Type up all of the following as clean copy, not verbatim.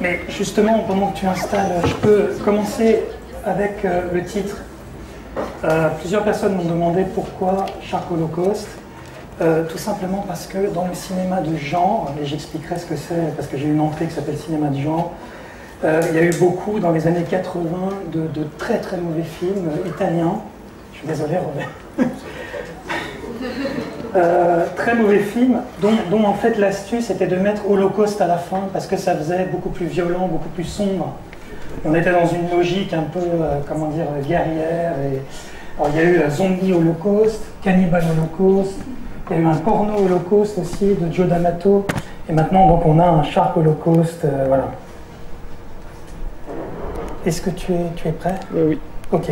Mais justement, pendant que tu installes, je peux commencer avec le titre. Plusieurs personnes m'ont demandé pourquoi Shark Holocaust. Tout simplement parce que dans le cinéma de genre, et j'expliquerai ce que c'est, parce que j'ai une entrée qui s'appelle cinéma de genre, il y a eu beaucoup, dans les années 80, de très très mauvais films italiens. Je suis désolé, Robert. Très mauvais films, dont en fait l'astuce était de mettre Holocauste à la fin, parce que ça faisait beaucoup plus violent, beaucoup plus sombre. On était dans une logique un peu, comment dire, guerrière. Alors, il y a eu Zombie Holocaust, Cannibal Holocaust, il y a eu un porno Holocaust aussi de Joe D'Amato, et maintenant donc on a un Shark Holocaust, voilà. Est-ce que tu es prêt? Oui. Ok.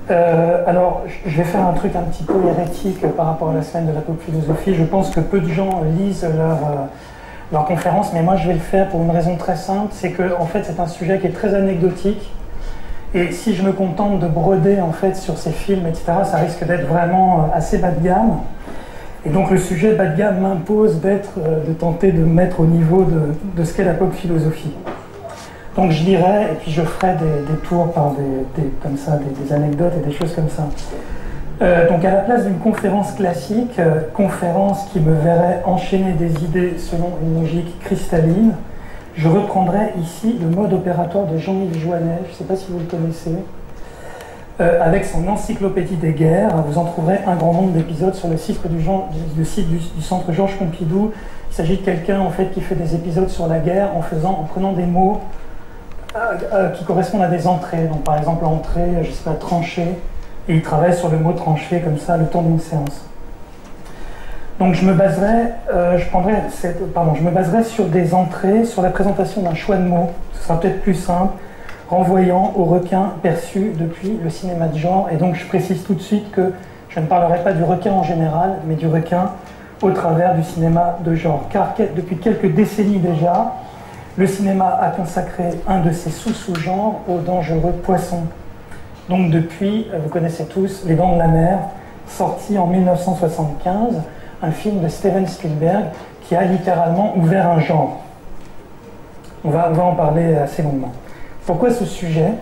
Alors, je vais faire un truc un petit peu hérétique par rapport à la semaine de la pop philosophie. Je pense que peu de gens lisent leur conférence, mais moi je vais le faire pour une raison très simple, c'est que en fait c'est un sujet qui est très anecdotique, et si je me contente de broder en fait sur ces films, etc., ça risque d'être vraiment assez bas de gamme. Et donc le sujet bas de gamme m'impose de tenter de me mettre au niveau de ce qu'est la pop philosophie. Donc je lirai et puis je ferai des tours par comme ça, des anecdotes et des choses comme ça. Donc à la place d'une conférence classique, conférence qui me verrait enchaîner des idées selon une logique cristalline, je reprendrai ici le mode opératoire de Jean-Yves Joannet, je ne sais pas si vous le connaissez, avec son encyclopédie des guerres. Vous en trouverez un grand nombre d'épisodes sur le site du Centre Georges Pompidou. Il s'agit de quelqu'un en fait qui fait des épisodes sur la guerre en prenant des mots qui correspondent à des entrées. Donc par exemple entrée, je ne sais pas, tranchée, et il travaille sur le mot tranché comme ça le temps d'une séance. Donc je me baserai sur des entrées, sur la présentation d'un choix de mots, ce sera peut-être plus simple, renvoyant au requin perçu depuis le cinéma de genre. Et donc je précise tout de suite que je ne parlerai pas du requin en général, mais du requin au travers du cinéma de genre. Car depuis quelques décennies déjà, le cinéma a consacré un de ses sous-genres au dangereux poisson. Donc depuis, vous connaissez tous Les Dents de la Mer, sorti en 1975, un film de Steven Spielberg qui a littéralement ouvert un genre. On va en parler assez longuement. Pourquoi ce sujet?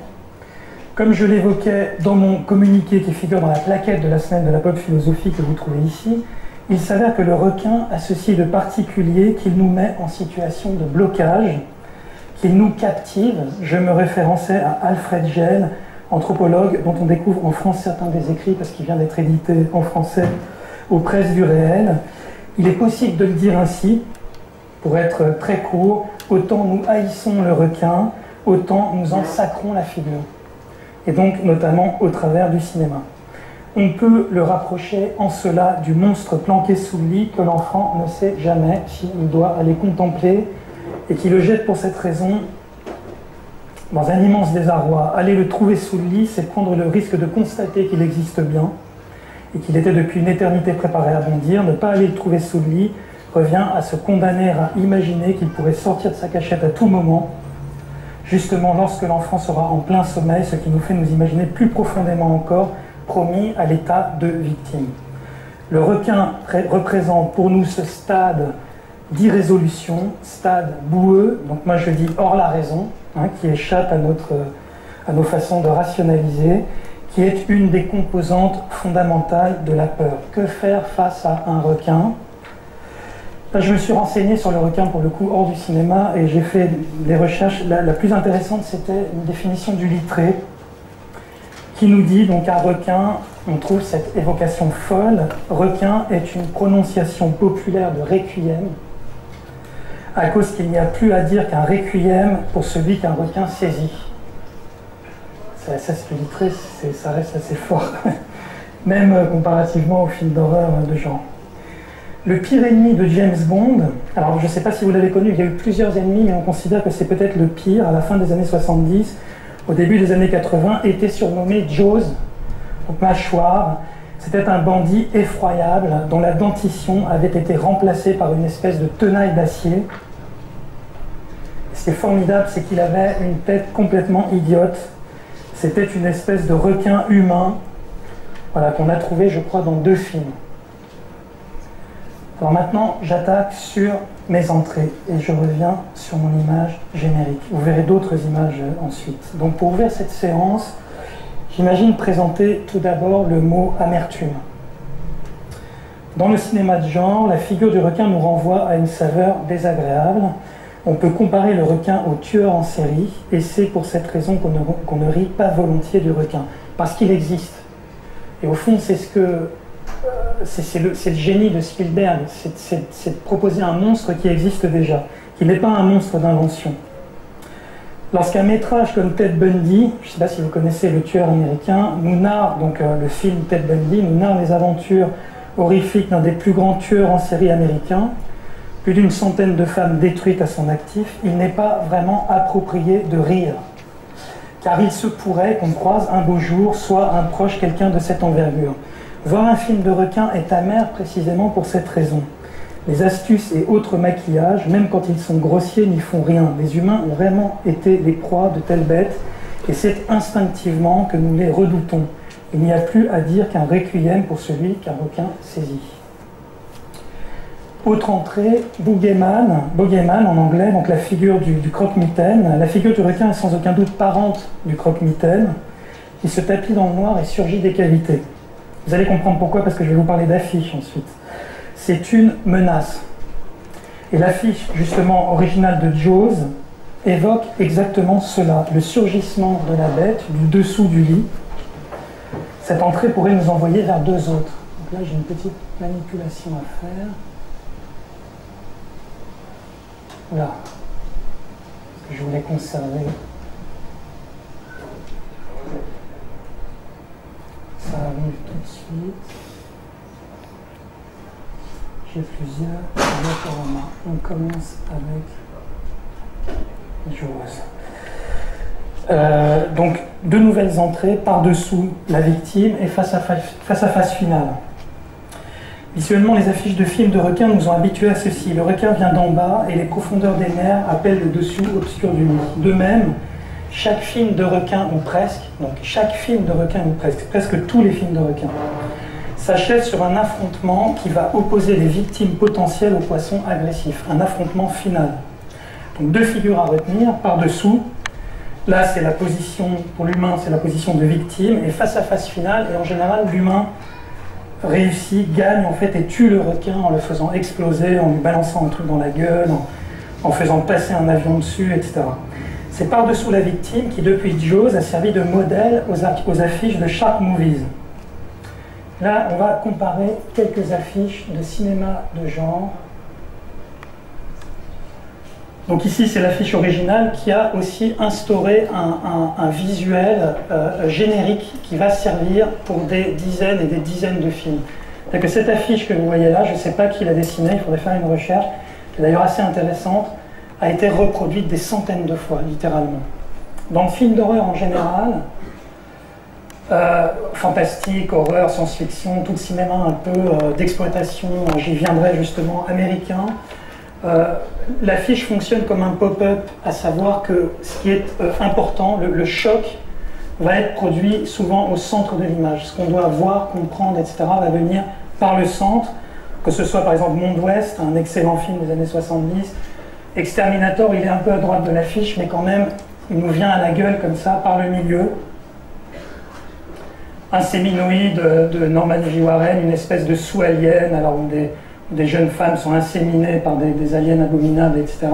Comme je l'évoquais dans mon communiqué qui figure dans la plaquette de la semaine de la pop philosophie que vous trouvez ici, il s'avère que le requin a ceci de particulier qu'il nous met en situation de blocage, qu'il nous captive. Je me référençais à Alfred Gell, anthropologue dont on découvre en France certains des écrits parce qu'il vient d'être édité en français aux presses du réel. Il est possible de le dire ainsi, pour être très court, autant nous haïssons le requin, autant nous en sacrons la figure. Et donc notamment au travers du cinéma. On peut le rapprocher en cela du monstre planqué sous le lit que l'enfant ne sait jamais s'il doit aller contempler et qui le jette pour cette raison dans un immense désarroi. Aller le trouver sous le lit, c'est prendre le risque de constater qu'il existe bien et qu'il était depuis une éternité préparé à bondir. Ne pas aller le trouver sous le lit revient à se condamner à imaginer qu'il pourrait sortir de sa cachette à tout moment, justement lorsque l'enfant sera en plein sommeil, ce qui nous fait nous imaginer plus profondément encore promis à l'état de victime. Le requin représente pour nous ce stade d'irrésolution, stade boueux, donc moi je dis hors la raison, qui échappe à nos façons de rationaliser, qui est une des composantes fondamentales de la peur. Que faire face à un requin? Je me suis renseigné sur le requin pour le coup hors du cinéma et j'ai fait des recherches. La plus intéressante, c'était une définition du Littré qui nous dit donc un requin, on trouve cette évocation folle, requin est une prononciation populaire de requiem, à cause qu'il n'y a plus à dire qu'un requiem pour celui qu'un requin saisit. Ça c'est le Littré, ça reste assez fort, même comparativement au film d'horreur de genre. Le pire ennemi de James Bond, alors je ne sais pas si vous l'avez connu, il y a eu plusieurs ennemis, mais on considère que c'est peut-être le pire. À la fin des années 70, au début des années 80, était surnommé Jaws, donc mâchoire. C'était un bandit effroyable dont la dentition avait été remplacée par une espèce de tenaille d'acier. Ce qui est formidable, c'est qu'il avait une tête complètement idiote. C'était une espèce de requin humain, voilà, qu'on a trouvé, je crois, dans 2 films. Alors maintenant, j'attaque sur mes entrées et je reviens sur mon image générique. Vous verrez d'autres images ensuite. Donc pour ouvrir cette séance, j'imagine présenter tout d'abord le mot amertume. Dans le cinéma de genre, la figure du requin nous renvoie à une saveur désagréable. On peut comparer le requin au tueur en série, et c'est pour cette raison qu'on ne rit pas volontiers du requin, parce qu'il existe. Et au fond, c'est le génie de Spielberg, c'est de proposer un monstre qui existe déjà, qui n'est pas un monstre d'invention. Lorsqu'un métrage comme Ted Bundy, je ne sais pas si vous connaissez le tueur américain, nous narre, donc le film Ted Bundy, nous narre les aventures horrifiques d'un des plus grands tueurs en série américains, plus d'une centaine de femmes détruites à son actif, il n'est pas vraiment approprié de rire. Car il se pourrait qu'on croise un beau jour, soit un proche, quelqu'un de cette envergure. Voir un film de requin est amer précisément pour cette raison. Les astuces et autres maquillages, même quand ils sont grossiers, n'y font rien. Les humains ont vraiment été les proies de telles bêtes, et c'est instinctivement que nous les redoutons. Il n'y a plus à dire qu'un requiem pour celui qu'un requin saisit. Autre entrée, Boogeyman en anglais, donc la figure du croque-mitaine. La figure du requin est sans aucun doute parente du croque-mitaine, qui se tapit dans le noir et surgit des cavités. Vous allez comprendre pourquoi, parce que je vais vous parler d'affiche ensuite. C'est une menace. Et l'affiche, justement, originale de Jaws, évoque exactement cela, le surgissement de la bête du dessous du lit. Cette entrée pourrait nous envoyer vers deux autres. Donc là, j'ai une petite manipulation à faire. Là, je voulais conserver. Ça arrive tout de suite. J'ai plusieurs diaporamas. On commence avec Jaws. Donc, deux nouvelles entrées par-dessous la victime et face à face finale. Visuellement, les affiches de films de requins nous ont habitués à ceci. Le requin vient d'en bas et les profondeurs des mers appellent le dessus obscur du lit. De même, chaque film de requin, ou presque, donc chaque film de requin, ou presque tous les films de requins, s'achève sur un affrontement qui va opposer les victimes potentielles aux poissons agressifs. Un affrontement final. Donc deux figures à retenir, par-dessous. Là, c'est la position, pour l'humain, c'est la position de victime, et face à face finale, et en général, l'humain réussit, gagne en fait et tue le requin en le faisant exploser, en lui balançant un truc dans la gueule, en faisant passer un avion dessus, etc. C'est par-dessous la victime qui, depuis Jaws, a servi de modèle aux affiches de Shark Movies. Là, on va comparer quelques affiches de cinéma de genre. Donc ici, c'est l'affiche originale qui a aussi instauré un visuel générique qui va servir pour des dizaines et des dizaines de films. C'est-à-dire que cette affiche que vous voyez là, je ne sais pas qui l'a dessinée, il faudrait faire une recherche, qui est d'ailleurs assez intéressante, a été reproduite des centaines de fois, littéralement. Dans le film d'horreur en général, fantastique, horreur, science-fiction, tout le cinéma un peu d'exploitation, j'y viendrai justement, américain, l'affiche fonctionne comme un pop-up, à savoir que ce qui est important, le choc, va être produit souvent au centre de l'image. Ce qu'on doit voir, comprendre, etc., va venir par le centre, que ce soit par exemple Monde Ouest, un excellent film des années 70, Exterminator, il est un peu à droite de l'affiche, mais quand même, il nous vient à la gueule comme ça, par le milieu. Un séminoïde de Norman J. Warren, une espèce de sous-alien, alors où des jeunes femmes sont inséminées par des aliens abominables, etc.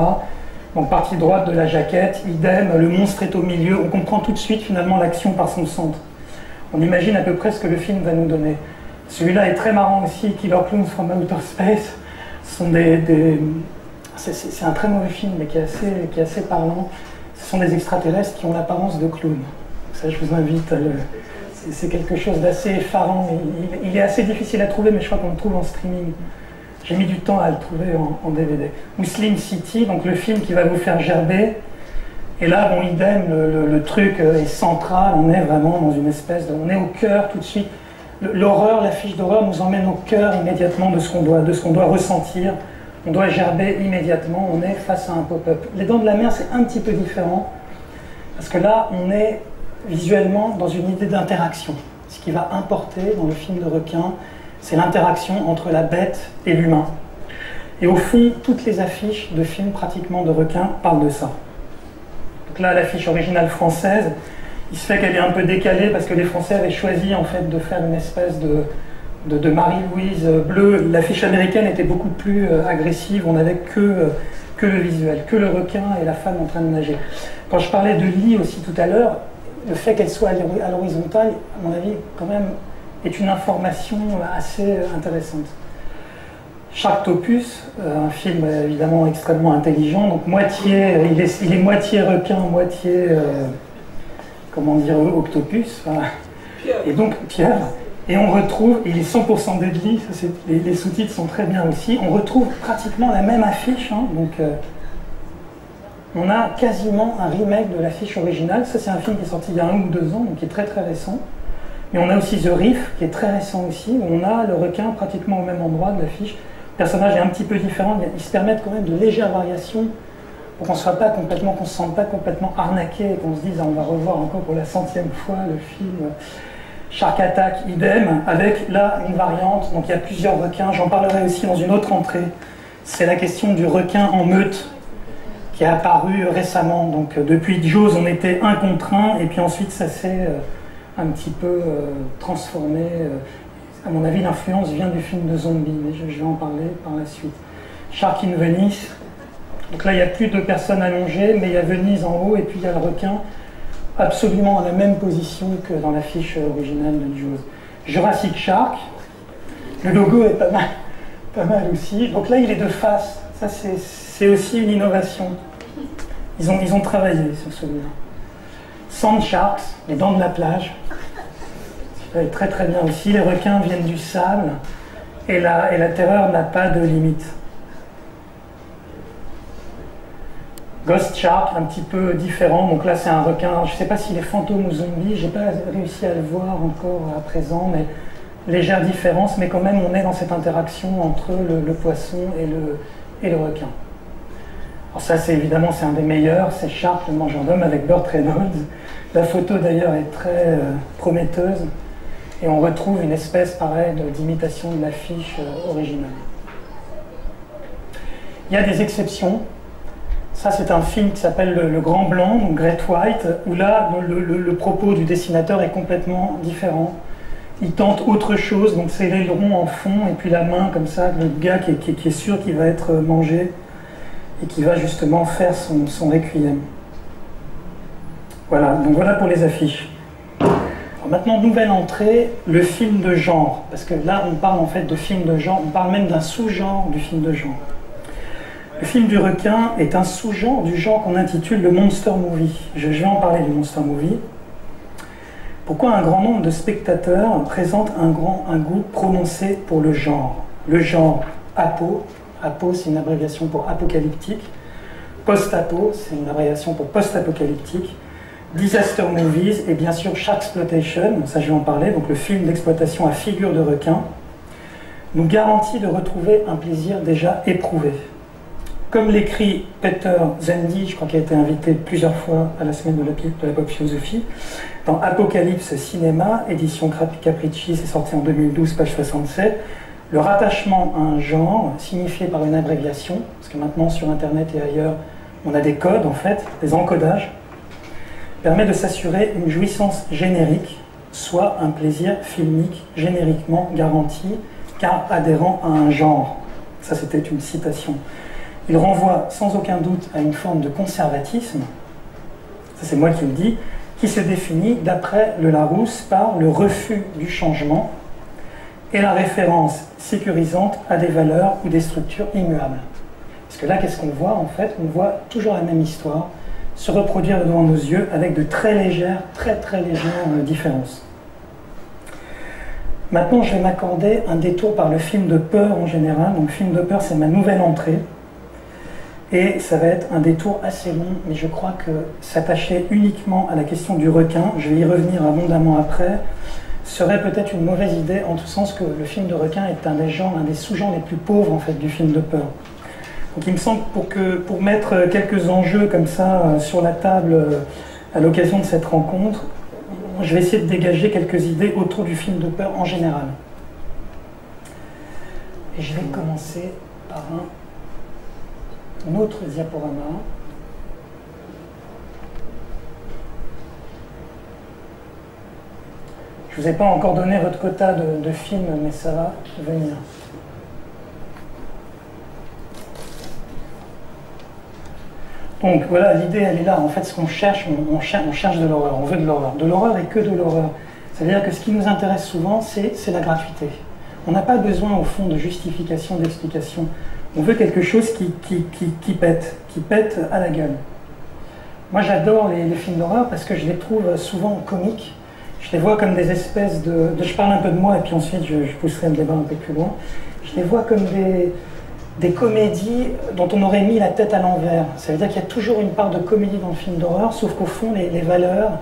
Donc partie droite de la jaquette, idem, le monstre est au milieu, on comprend tout de suite finalement l'action par son centre. On imagine à peu près ce que le film va nous donner. Celui-là est très marrant aussi, Killer Clowns from Outer Space. Ce sont c'est un très mauvais film, mais qui est assez parlant. Ce sont des extraterrestres qui ont l'apparence de clowns. Ça, je vous invite à le... C'est quelque chose d'assez effarant. Il est assez difficile à trouver, mais je crois qu'on le trouve en streaming. J'ai mis du temps à le trouver en DVD. Muslim City, donc le film qui va vous faire gerber. Et là, bon, idem, le truc est central. On est vraiment dans une espèce de... On est au cœur tout de suite. L'horreur, l'affiche d'horreur nous emmène au cœur immédiatement de ce qu'on doit ressentir. On doit gerber immédiatement. On est face à un pop-up. Les Dents de la Mer, c'est un petit peu différent. Parce que là, on est visuellement dans une idée d'interaction. Ce qui va importer dans le film de requin, c'est l'interaction entre la bête et l'humain. Et au fond, toutes les affiches de films pratiquement de requins parlent de ça. Donc là, l'affiche originale française, il se fait qu'elle est un peu décalée parce que les Français avaient choisi en fait de faire une espèce de Marie-Louise bleue. L'affiche américaine était beaucoup plus agressive, on n'avait que le visuel, que le requin et la femme en train de nager. Quand je parlais de lit aussi tout à l'heure, le fait qu'elle soit à l'horizontale, à mon avis, quand même, est une information assez intéressante. Sharktopus, un film évidemment extrêmement intelligent, donc moitié, il est moitié requin, moitié, comment dire, octopus, et donc Pierre, et on retrouve, il est 100% deadly, les sous-titres sont très bien aussi, on retrouve pratiquement la même affiche, hein, donc on a quasiment un remake de l'affiche originale. Ça c'est un film qui est sorti il y a 1 ou 2 ans, donc qui est très très récent. Mais on a aussi The Reef, qui est très récent aussi, où on a le requin pratiquement au même endroit de l'affiche. Le personnage est un petit peu différent, ils se permettent quand même de légères variations pour qu'on ne se sente pas complètement arnaqué et qu'on se dise ah, on va revoir encore pour la 100e fois le film Shark Attack, idem, avec là une variante. Donc il y a plusieurs requins, j'en parlerai aussi dans une autre entrée. C'est la question du requin en meute qui est apparu récemment. Donc depuis Jaws, on était 1 contre 1, et puis ensuite ça s'est un petit peu transformé. À mon avis, l'influence vient du film de zombie, mais je vais en parler par la suite. Shark in Venice. Donc là, il n'y a plus de personnes allongées, mais il y a Venise en haut, et puis il y a le requin, absolument à la même position que dans l'affiche originale de Jaws. Jurassic Shark. Le logo est pas mal aussi. Donc là, il est de face. Ça, c'est aussi une innovation. Ils ont travaillé sur celui-là. Sand Sharks, les dents de la plage. C'est très très bien aussi. Les requins viennent du sable et la terreur n'a pas de limite. Ghost Shark, un petit peu différent. Donc là, c'est un requin. Je ne sais pas s'il est fantôme ou zombie. J'ai pas réussi à le voir encore à présent, mais légère différence. Mais quand même, on est dans cette interaction entre le poisson et le requin. Alors ça, c'est évidemment, c'est un des meilleurs. C'est Shark, le mangeur d'hommes, avec Burt Reynolds. La photo, d'ailleurs, est très prometteuse. Et on retrouve une espèce, pareil, d'imitation de l'affiche originale. Il y a des exceptions. Ça, c'est un film qui s'appelle Le Grand Blanc, donc Great White, où là, le propos du dessinateur est complètement différent. Il tente autre chose, donc c'est l'aileron en fond, et puis la main, comme ça, le gars qui est sûr qu'il va être mangé, et qui va justement faire son requiem. Voilà, donc voilà pour les affiches. Alors maintenant, nouvelle entrée, le film de genre, parce que là, on parle en fait de film de genre, on parle même d'un sous-genre du film de genre. Le film du requin est un sous-genre du genre qu'on intitule le monster movie. Je vais en parler du monster movie. Pourquoi un grand nombre de spectateurs présentent un goût prononcé pour le genre? Le genre apo, apo c'est une abréviation pour apocalyptique, post-apo c'est une abréviation pour post-apocalyptique, disaster movies et bien sûr Sharksploitation, ça je vais en parler, donc le film d'exploitation à figure de requin, nous garantit de retrouver un plaisir déjà éprouvé. Comme l'écrit Peter Zendy, je crois qu'il a été invité plusieurs fois à la semaine de la pop philosophie, dans Apocalypse Cinéma, édition Capricci, c'est sorti en 2012, page 67, le rattachement à un genre, signifié par une abréviation, parce que maintenant sur Internet et ailleurs, on a des codes en fait, des encodages, permet de s'assurer une jouissance générique, soit un plaisir filmique génériquement garanti, car adhérent à un genre. Ça, c'était une citation. Il renvoie sans aucun doute à une forme de conservatisme, ça c'est moi qui le dis, qui se définit d'après le Larousse par le refus du changement et la référence sécurisante à des valeurs ou des structures immuables. Parce que là, qu'est-ce qu'on voit en fait? On voit toujours la même histoire se reproduire devant nos yeux avec de très légères différences. Maintenant, je vais m'accorder un détour par le film de peur en général. Donc, le film de peur, c'est ma nouvelle entrée. Et ça va être un détour assez long, mais je crois que s'attacher uniquement à la question du requin, je vais y revenir abondamment après, serait peut-être une mauvaise idée, en tout sens que le film de requin est un des sous-genres les plus pauvres en fait, du film de peur. Donc il me semble pour mettre quelques enjeux comme ça sur la table à l'occasion de cette rencontre, je vais essayer de dégager quelques idées autour du film de peur en général. Et je vais commencer par un un autre diaporama. Je ne vous ai pas encore donné votre quota de films, mais ça va venir. Donc voilà, l'idée elle est là. En fait, ce qu'on cherche, on cherche de l'horreur, on veut de l'horreur. De l'horreur et que de l'horreur. C'est-à-dire que ce qui nous intéresse souvent, c'est la gratuité. On n'a pas besoin, au fond, de justification, d'explication. On veut quelque chose qui pète à la gueule. Moi, j'adore les films d'horreur parce que je les trouve souvent comiques. Je les vois comme des espèces de... Je parle un peu de moi et puis ensuite je pousserai le débat un peu plus loin. Je les vois comme des comédies dont on aurait mis la tête à l'envers. Ça veut dire qu'il y a toujours une part de comédie dans le film d'horreur, sauf qu'au fond, les valeurs,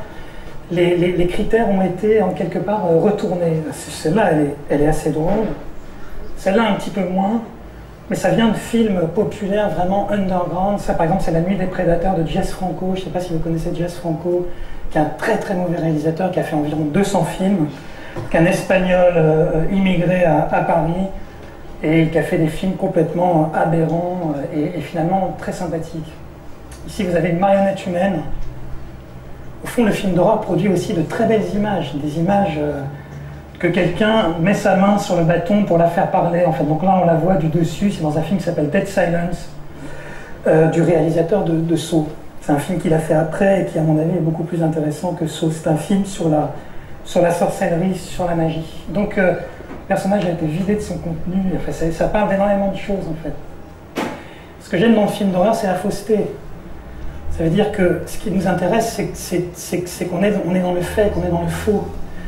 les critères ont été en quelque part retournés. Celle-là, elle est assez drôle. Celle-là, un petit peu moins. Mais ça vient de films populaires, vraiment underground. Ça, par exemple, c'est La Nuit des Prédateurs de Jess Franco. Je ne sais pas si vous connaissez Jess Franco, qui est un très très mauvais réalisateur, qui a fait environ 200 films, qui est un Espagnol immigré à Paris, et qui a fait des films complètement aberrants et finalement très sympathiques. Ici, vous avez une marionnette humaine. Au fond, le film d'horreur produit aussi de très belles images, des images que quelqu'un met sa main sur le bâton pour la faire parler. En fait. Donc là, on la voit du dessus, c'est dans un film qui s'appelle Dead Silence, du réalisateur de Saw. C'est un film qu'il a fait après et qui, à mon avis, est beaucoup plus intéressant que Saw. C'est un film sur la sorcellerie, sur la magie. Donc, le personnage a été vidé de son contenu. Enfin, ça parle d'énormément de choses, en fait. Ce que j'aime dans le film d'horreur, c'est la fausseté. Ça veut dire que ce qui nous intéresse, c'est qu'on est dans le fait, qu'on est dans le faux.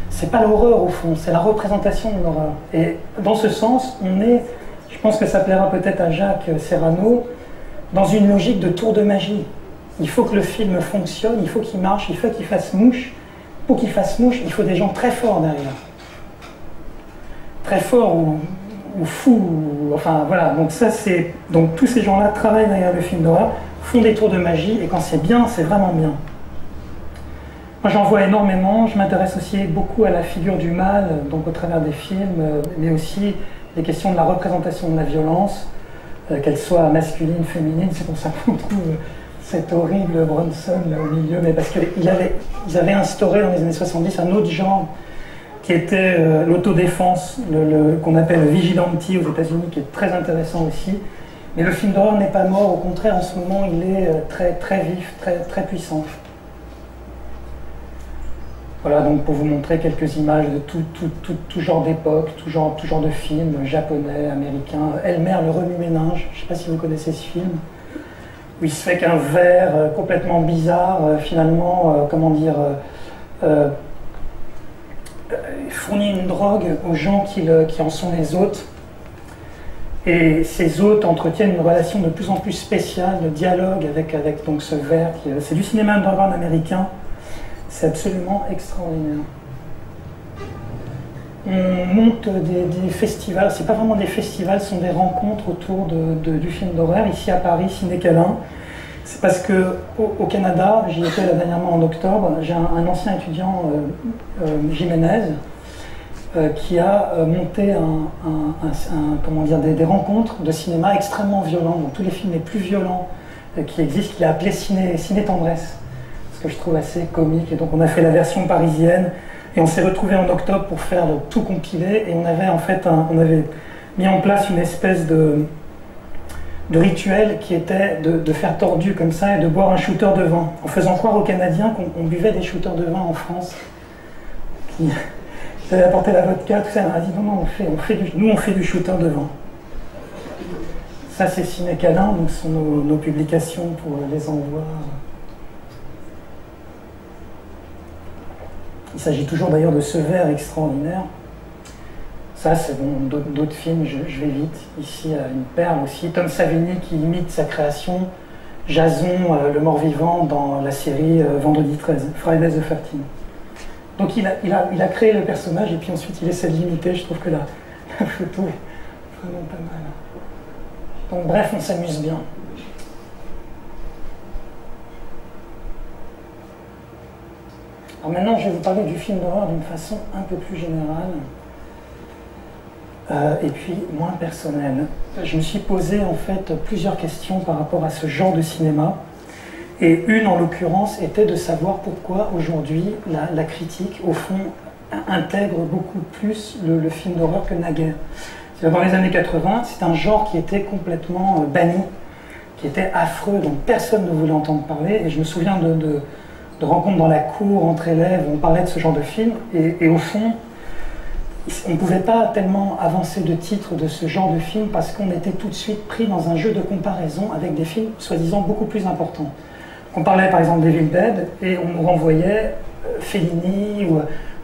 C'est pas l'horreur, au fond, c'est la représentation de l'horreur. Et dans ce sens, on est, je pense que ça plaira peut-être à Jacques Serrano, dans une logique de tour de magie. Il faut que le film fonctionne, il faut qu'il marche, il faut qu'il fasse mouche. Pour qu'il fasse mouche, il faut des gens très forts derrière. Très forts ou fous, enfin voilà. Donc ça, donc tous ces gens-là travaillent derrière le film d'horreur, font des tours de magie, et quand c'est bien, c'est vraiment bien. Moi, j'en vois énormément. Je m'intéresse aussi beaucoup à la figure du mal, donc au travers des films, mais aussi les questions de la représentation de la violence, qu'elle soit masculine, féminine. C'est pour ça qu'on trouve cet horrible Bronson là, au milieu, mais parce qu'ils avaient instauré dans les années 70 un autre genre qui était l'autodéfense, qu'on appelle le vigilante aux États-Unis, qui est très intéressant aussi. Mais le film d'horreur n'est pas mort, au contraire, en ce moment, il est très, très vif, très, très puissant. Voilà, donc pour vous montrer quelques images de tout genre d'époque, tout genre de films, japonais, américains. Elmer, le remue-ménage, je ne sais pas si vous connaissez ce film, où il se fait qu'un verre complètement bizarre, finalement, comment dire, fournit une drogue aux gens qui en sont les hôtes. Et ces hôtes entretiennent une relation de plus en plus spéciale, de dialogue avec donc ce verre. C'est du cinéma underground américain. C'est absolument extraordinaire. On monte des festivals, c'est pas vraiment des festivals, ce sont des rencontres autour du film d'horreur. Ici à Paris, Ciné Câlin. C'est parce qu'au Canada, j'y étais là dernièrement en octobre, j'ai un ancien étudiant, Jiménez, qui a monté comment dire, des rencontres de cinéma extrêmement violents, donc tous les films les plus violents qui existent, qu'il a appelé ciné-tendresse. Que je trouve assez comique, et donc on a fait la version parisienne et on s'est retrouvé en octobre pour faire le tout compilé, et on avait en fait on avait mis en place une espèce de rituel qui était de faire tordu comme ça et de boire un shooter de vin, en faisant croire aux Canadiens qu'on buvait des shooters de vin en France, qui avaient apporté la vodka, tout ça. On a dit non, nous on fait du shooter de vin. Ça c'est Ciné Câlin, donc ce sont nos publications pour les envois. Il s'agit toujours d'ailleurs de ce verre extraordinaire. Ça, c'est bon, d'autres films, je vais vite. Ici, une perle aussi. Tom Savini qui imite sa création, Jason, le mort-vivant, dans la série Vendredi 13, Friday the 13. Donc il a créé le personnage et puis ensuite il essaie de l'imiter. Je trouve que la photo est vraiment pas mal. Donc bref, on s'amuse bien. Alors maintenant, je vais vous parler du film d'horreur d'une façon un peu plus générale. et puis moins personnel. Je me suis posé en fait plusieurs questions par rapport à ce genre de cinéma, et une en l'occurrence était de savoir pourquoi aujourd'hui la critique au fond intègre beaucoup plus le film d'horreur que naguère. Dans les années 80, c'est un genre qui était complètement banni, qui était affreux, donc personne ne voulait entendre parler, et je me souviens de rencontres dans la cour entre élèves où on parlait de ce genre de film, et au fond, on ne pouvait pas tellement avancer de titres de ce genre de film parce qu'on était tout de suite pris dans un jeu de comparaison avec des films soi-disant beaucoup plus importants. On parlait par exemple d'Evil Dead et on nous renvoyait Fellini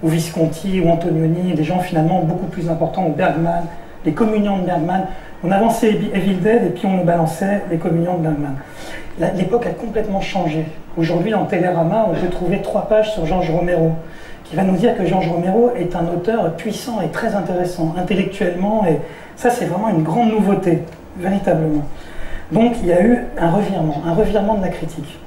ou Visconti ou Antonioni, des gens finalement beaucoup plus importants, ou Bergman, les communions de Bergman. On avançait Evil Dead et puis on nous balançait les communions de Bergman. L'époque a complètement changé. Aujourd'hui, dans Télérama, on peut trouver 3 pages sur George Romero, qui va nous dire que George Romero est un auteur puissant et très intéressant, intellectuellement, et ça c'est vraiment une grande nouveauté, véritablement. Donc il y a eu un revirement de la critique.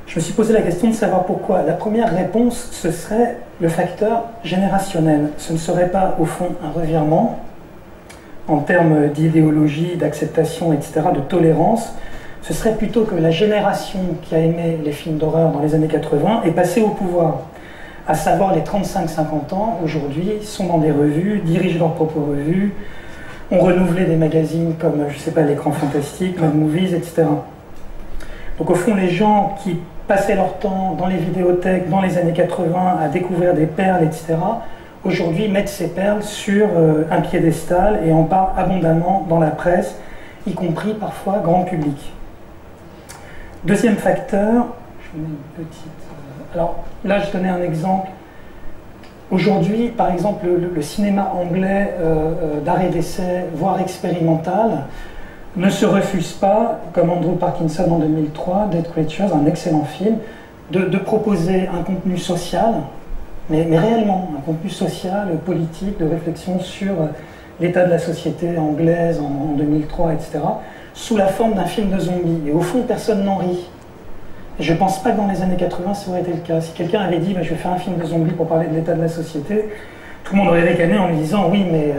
Je me suis posé la question de savoir pourquoi. La première réponse, ce serait le facteur générationnel. Ce ne serait pas, au fond, un revirement en termes d'idéologie, d'acceptation, etc., de tolérance. Ce serait plutôt que la génération qui a aimé les films d'horreur dans les années 80 est passée au pouvoir. À savoir les 35-50 ans, aujourd'hui, sont dans des revues, dirigent leurs propres revues, ont renouvelé des magazines comme, je ne sais pas, l'Écran Fantastique, Mad Movies, etc. Donc au fond, les gens qui passaient leur temps dans les vidéothèques, dans les années 80, à découvrir des perles, etc., aujourd'hui mettent ces perles sur un piédestal et en parlent abondamment dans la presse, y compris parfois grand public. Deuxième facteur, je mets une petite... alors là, je donnais un exemple. Aujourd'hui, par exemple, le cinéma anglais d'art et d'essai, voire expérimental, ne se refuse pas, comme Andrew Parkinson en 2003, Dead Creatures, un excellent film, de proposer un contenu social, mais réellement, un contenu social, politique, de réflexion sur l'état de la société anglaise en 2003, etc., sous la forme d'un film de zombies. Et au fond, personne n'en rit. Et je ne pense pas que dans les années 80, ça aurait été le cas. Si quelqu'un avait dit je vais faire un film de zombies pour parler de l'état de la société, tout le monde aurait ricané en lui disant oui, mais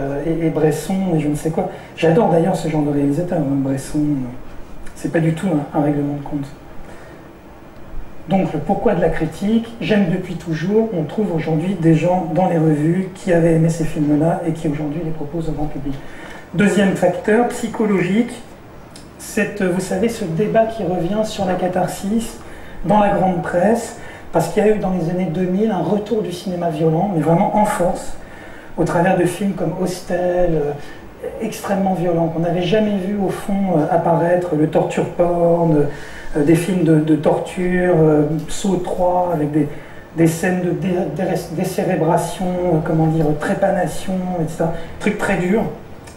et Bresson, et je ne sais quoi. J'adore d'ailleurs ce genre de réalisateur, Bresson. C'est pas du tout un règlement de compte. Donc le pourquoi de la critique, j'aime depuis toujours, on trouve aujourd'hui des gens dans les revues qui avaient aimé ces films-là et qui aujourd'hui les proposent au grand public. Deuxième facteur, psychologique, vous savez, ce débat qui revient sur la catharsis dans la grande presse, parce qu'il y a eu dans les années 2000 un retour du cinéma violent, mais vraiment en force, au travers de films comme Hostel, extrêmement violents, qu'on n'avait jamais vu au fond apparaître, le torture porn, des films de torture, Saw 3, avec des scènes de décérébration, comment dire, trépanation, etc. Trucs très durs.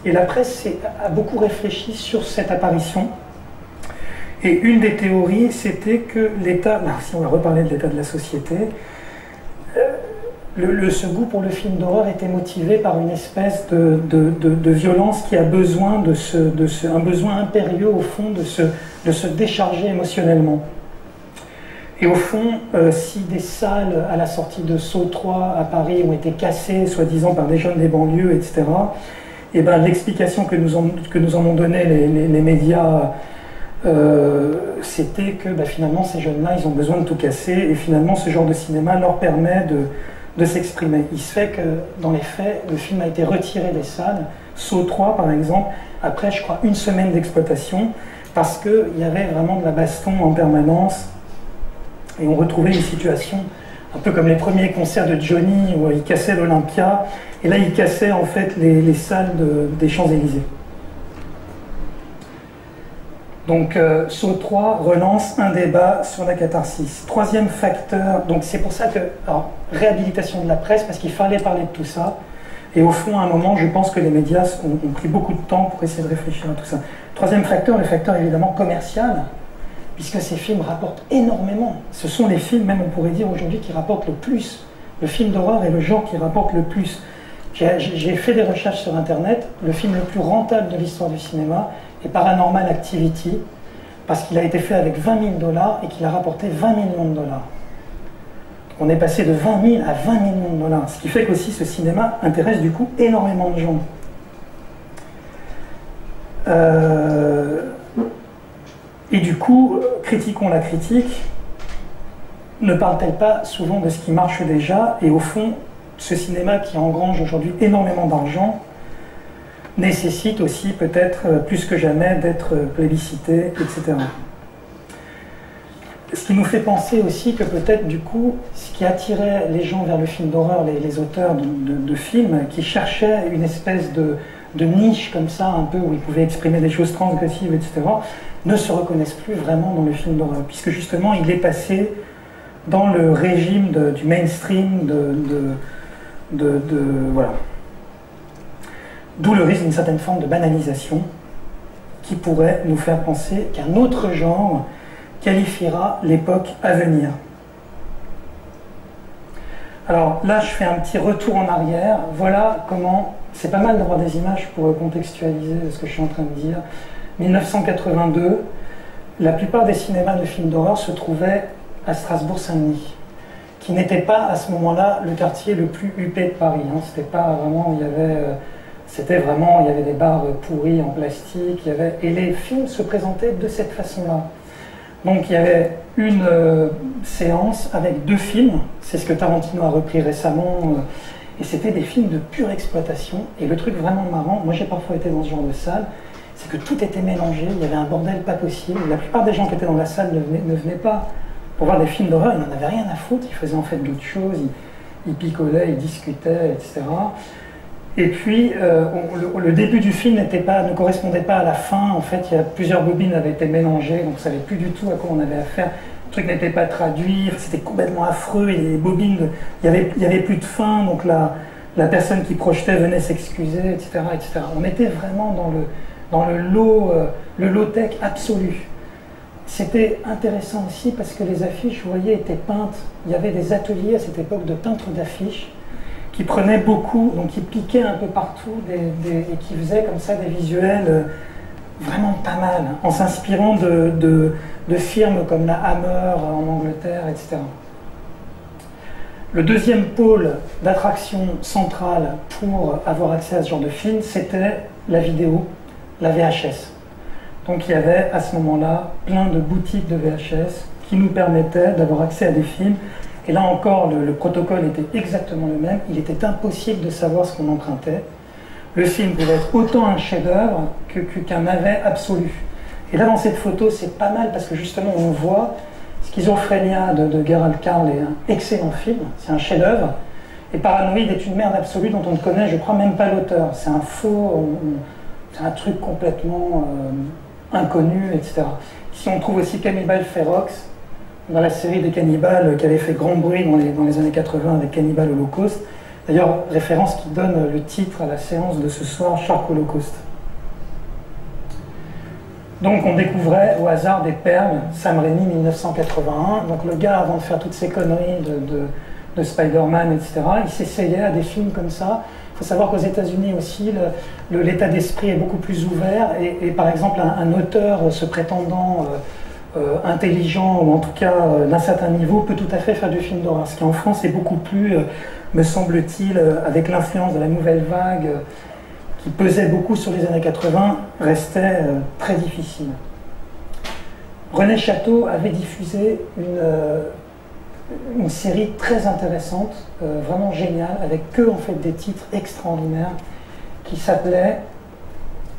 Et la presse a beaucoup réfléchi sur cette apparition. Et une des théories, c'était que l'État, si on va reparler de l'état de la société, ce goût pour le film d'horreur était motivé par une espèce de violence qui a besoin un besoin impérieux au fond de se décharger émotionnellement. Et au fond, si des salles à la sortie de Saw 3 à Paris ont été cassées, soi-disant par des jeunes des banlieues, etc., et ben, l'explication que nous en ont donné les médias, c'était que finalement ces jeunes-là, ils ont besoin de tout casser, et finalement ce genre de cinéma leur permet de s'exprimer. Il se fait que, dans les faits, le film a été retiré des salles, Saw 3 par exemple, après je crois une semaine d'exploitation, parce qu'il y avait vraiment de la baston en permanence, et on retrouvait une situation un peu comme les premiers concerts de Johnny, où il cassait l'Olympia, et là il cassait en fait les salles des Champs-Élysées. Donc Saw 3 relance un débat sur la catharsis. Troisième facteur, donc c'est pour ça que, alors, réhabilitation de la presse, parce qu'il fallait parler de tout ça, et au fond, à un moment, je pense que les médias ont pris beaucoup de temps pour essayer de réfléchir à tout ça. Troisième facteur, le facteur évidemment commercial, puisque ces films rapportent énormément. Ce sont les films, même on pourrait dire aujourd'hui, qui rapportent le plus. Le film d'horreur est le genre qui rapporte le plus. J'ai fait des recherches sur Internet, le film le plus rentable de l'histoire du cinéma est Paranormal Activity, parce qu'il a été fait avec 20 000 $ et qu'il a rapporté 20 millions $. On est passé de 20 000 à 20 millions de dollars, ce qui fait qu'aussi ce cinéma intéresse du coup énormément de gens. Et du coup, critiquons la critique, ne parle-t-elle pas souvent de ce qui marche déjà, et au fond, ce cinéma qui engrange aujourd'hui énormément d'argent nécessite aussi peut-être plus que jamais d'être plébiscité, etc. Ce qui nous fait penser aussi que peut-être du coup, ce qui attirait les gens vers le film d'horreur, les auteurs de films, qui cherchaient une espèce de niche comme ça, un peu où ils pouvaient exprimer des choses transgressives, etc., ne se reconnaissent plus vraiment dans le film d'horreur, puisque justement il est passé dans le régime du mainstream, voilà. D'où le risque d'une certaine forme de banalisation qui pourrait nous faire penser qu'un autre genre qualifiera l'époque à venir. Alors là, je fais un petit retour en arrière. Voilà comment... C'est pas mal d'avoir des images pour contextualiser ce que je suis en train de dire. 1982, la plupart des cinémas de films d'horreur se trouvaient à Strasbourg-Saint-Denis, qui n'était pas à ce moment-là le quartier le plus huppé de Paris. Hein. C'était pas vraiment... Il y avait des bars pourris en plastique, et les films se présentaient de cette façon-là. Donc il y avait une séance avec 2 films, c'est ce que Tarantino a repris récemment, et c'était des films de pure exploitation. Et le truc vraiment marrant, moi j'ai parfois été dans ce genre de salle, c'est que tout était mélangé, il y avait un bordel pas possible. La plupart des gens qui étaient dans la salle ne venaient pas pour voir des films d'horreur, ils n'en avaient rien à foutre, ils faisaient en fait d'autres choses, ils picolaient, ils discutaient, etc. Et puis, le début du film ne correspondait pas à la fin. En fait, plusieurs bobines avaient été mélangées, donc on ne savait plus du tout à quoi on avait affaire. Le truc n'était pas traduit, c'était complètement affreux, et les bobines, il n'y avait plus de fin, donc la personne qui projetait venait s'excuser, etc., etc. On était vraiment dans le low-tech absolu. C'était intéressant aussi parce que les affiches, vous voyez, étaient peintes. Il y avait des ateliers à cette époque de peintres d'affiches qui prenaient beaucoup, donc qui piquaient un peu partout et qui faisaient comme ça des visuels vraiment pas mal, hein, en s'inspirant de firmes comme la Hammer en Angleterre, etc. Le deuxième pôle d'attraction centrale pour avoir accès à ce genre de film, c'était la vidéo, la VHS. Donc il y avait à ce moment-là plein de boutiques de VHS qui nous permettaient d'avoir accès à des films. Et là encore, le protocole était exactement le même. Il était impossible de savoir ce qu'on empruntait. Le film pouvait être autant un chef-d'œuvre qu'un navet absolu. Et là, dans cette photo, c'est pas mal parce que justement, on voit Schizophrénia de Gerald Carl est un excellent film. C'est un chef-d'œuvre. Et Paranoïde est une merde absolue dont on ne connaît, je crois, même pas l'auteur. C'est un faux, c'est un truc complètement inconnu, etc. Ici, on trouve aussi Cannibal Ferox, dans la série des cannibales qui avait fait grand bruit dans les années 80 avec Cannibal Holocaust. D'ailleurs, référence qui donne le titre à la séance de ce soir, Shark Holocaust. Donc on découvrait au hasard des perles, Sam Raimi 1981. Donc le gars, avant de faire toutes ces conneries de Spider-Man, etc., il s'essayait à des films comme ça. Il faut savoir qu'aux États-Unis aussi, l'état d'esprit est beaucoup plus ouvert. Et par exemple, un auteur se prétendant intelligent, ou en tout cas d'un certain niveau, peut tout à fait faire du film d'horreur. Ce qui en France est beaucoup plus, me semble-t-il, avec l'influence de la nouvelle vague qui pesait beaucoup sur les années 80, restait très difficile. René Château avait diffusé une série très intéressante, vraiment géniale, avec que en fait des titres extraordinaires, qui s'appelait,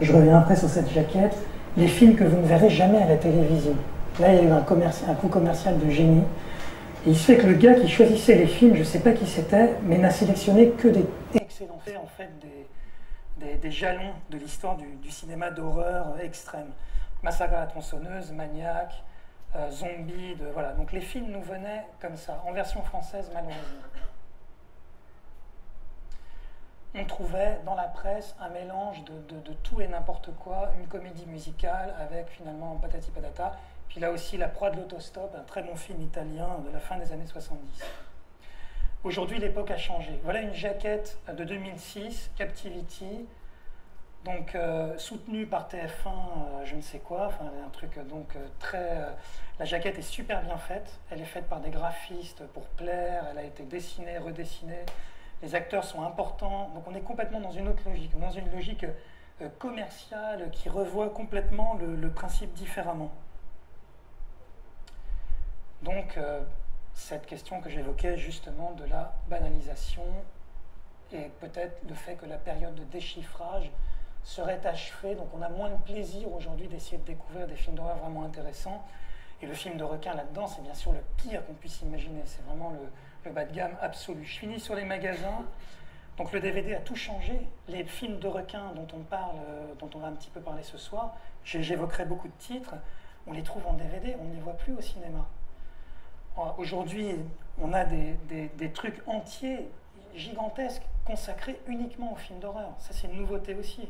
je reviens après sur cette jaquette, les films que vous ne verrez jamais à la télévision. Là, il y a eu un coup commercial de génie. Et il se fait que le gars qui choisissait les films, je ne sais pas qui c'était, mais n'a sélectionné que des excellents faits, en fait, des jalons de l'histoire du cinéma d'horreur extrême. Massacre à la tronçonneuse, Maniac, Zombie, voilà. Donc les films nous venaient comme ça, en version française malheureusement. On trouvait dans la presse un mélange de tout et n'importe quoi, une comédie musicale avec finalement patati patata, puis là aussi La proie de l'autostop, un très bon film italien de la fin des années 70. Aujourd'hui, l'époque a changé. Voilà une jaquette de 2006, Captivity, donc soutenu par TF1, je ne sais quoi, enfin un truc donc très... la jaquette est super bien faite, elle est faite par des graphistes pour plaire, elle a été dessinée, redessinée, les acteurs sont importants, donc on est complètement dans une autre logique, dans une logique commerciale qui revoit complètement le principe différemment. Donc cette question que j'évoquais justement de la banalisation et peut-être le fait que la période de déchiffrage serait achevée, donc on a moins de plaisir aujourd'hui d'essayer de découvrir des films d'horreur vraiment intéressants. Et le film de requin là-dedans, c'est bien sûr le pire qu'on puisse imaginer, c'est vraiment le bas de gamme absolu. Je finis sur les magasins, donc le DVD a tout changé. Les films de requins dont on parle, dont on va un petit peu parler ce soir, j'évoquerai beaucoup de titres, on les trouve en DVD, on ne les voit plus au cinéma. Aujourd'hui, on a des trucs entiers, gigantesques, consacrés uniquement aux films d'horreur. Ça, c'est une nouveauté aussi.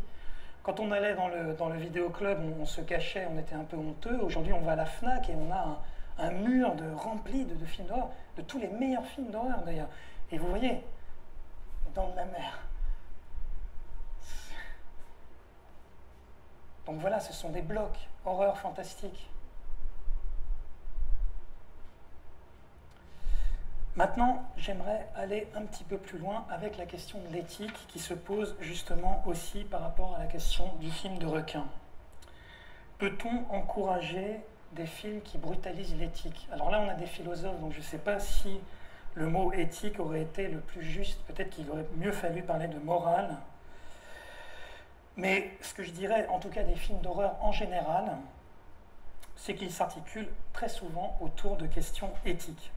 Quand on allait dans le vidéoclub, on se cachait, on était un peu honteux. Aujourd'hui, on va à la FNAC et on a un mur rempli de films d'horreur, de tous les meilleurs films d'horreur d'ailleurs. Et vous voyez, Dents de la Mer. Donc voilà, ce sont des blocs, horreur fantastique. Maintenant, j'aimerais aller un petit peu plus loin avec la question de l'éthique qui se pose justement aussi par rapport à la question du film de requin. Peut-on encourager des films qui brutalisent l'éthique? Alors là, on a des philosophes, donc je ne sais pas si le mot éthique aurait été le plus juste, peut-être qu'il aurait mieux fallu parler de morale. Mais ce que je dirais, en tout cas des films d'horreur en général, c'est qu'ils s'articulent très souvent autour de questions éthiques.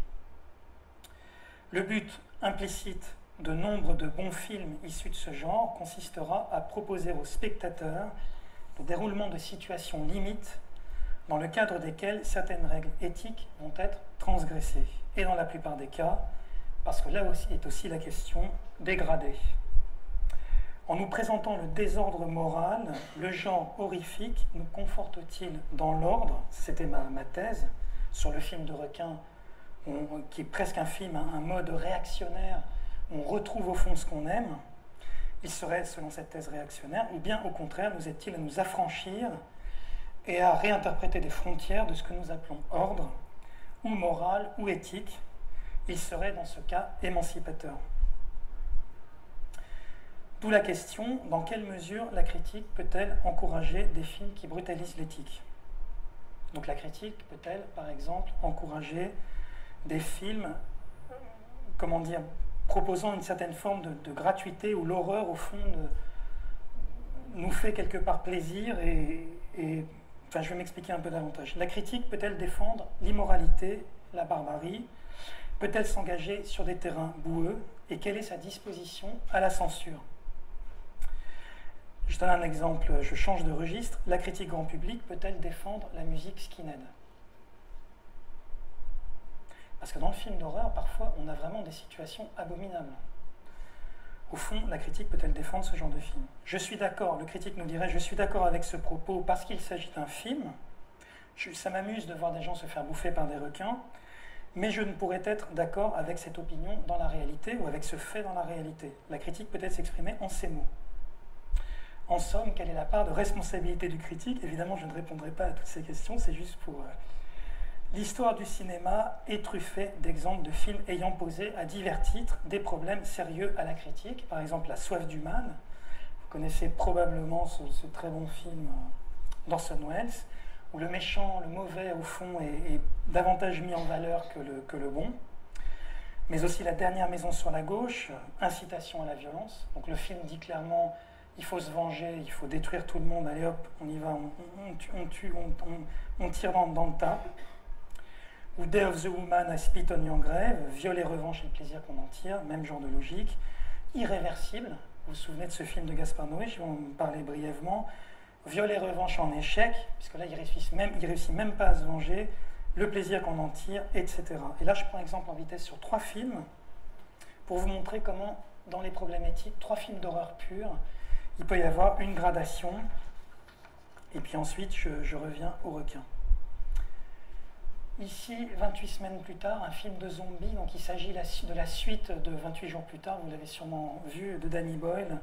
Le but implicite de nombre de bons films issus de ce genre consistera à proposer aux spectateurs le déroulement de situations limites dans le cadre desquelles certaines règles éthiques vont être transgressées. Et dans la plupart des cas, parce que là aussi est aussi la question dégradée. En nous présentant le désordre moral, le genre horrifique nous conforte-t-il dans l'ordre? C'était ma thèse sur le film de requin, qui est presque un film, un mode réactionnaire, où on retrouve au fond ce qu'on aime. Il serait, selon cette thèse réactionnaire, ou bien au contraire, nous est-il à nous affranchir et à réinterpréter des frontières de ce que nous appelons ordre, ou morale, ou éthique. Il serait, dans ce cas, émancipateur. D'où la question, dans quelle mesure la critique peut-elle encourager des films qui brutalisent l'éthique? Donc la critique peut-elle, par exemple, encourager des films, comment dire, proposant une certaine forme de gratuité où l'horreur, au fond, nous fait quelque part plaisir enfin, je vais m'expliquer un peu davantage. La critique peut-elle défendre l'immoralité, la barbarie? Peut-elle s'engager sur des terrains boueux? Et quelle est sa disposition à la censure? Je donne un exemple, je change de registre. La critique grand public peut-elle défendre la musique skinhead? Parce que dans le film d'horreur, parfois, on a vraiment des situations abominables. Au fond, la critique peut-elle défendre ce genre de film? Je suis d'accord, le critique nous dirait, je suis d'accord avec ce propos parce qu'il s'agit d'un film. Ça m'amuse de voir des gens se faire bouffer par des requins, mais je ne pourrais être d'accord avec cette opinion dans la réalité ou avec ce fait dans la réalité. La critique peut-elle s'exprimer en ces mots. En somme, quelle est la part de responsabilité du critique? Évidemment, je ne répondrai pas à toutes ces questions, c'est juste pour... L'histoire du cinéma est truffée d'exemples de films ayant posé à divers titres des problèmes sérieux à la critique. Par exemple, La soif du mal. Vous connaissez probablement ce très bon film d'Orson Welles, où le méchant, le mauvais, au fond, est davantage mis en valeur que le bon. Mais aussi La dernière maison sur la gauche, incitation à la violence. Donc le film dit clairement, il faut se venger, il faut détruire tout le monde, allez hop, on y va, on tire dans le tas. Ou Day of the Woman, I Spit on Your Grave, viol et revanche et le plaisir qu'on en tire, même genre de logique. Irréversible, vous vous souvenez de ce film de Gaspard Noé, je vais en parler brièvement. Viol et revanche en échec, puisque là il réussit même pas à se venger, le plaisir qu'on en tire, etc. Et là je prends exemple en vitesse sur 3 films, pour vous montrer comment, dans les problèmes éthiques, 3 films d'horreur pure, il peut y avoir une gradation, et puis ensuite je reviens au requin. Ici, 28 semaines plus tard, un film de zombies, donc il s'agit de la suite de 28 jours plus tard, vous l'avez sûrement vu, de Danny Boyle,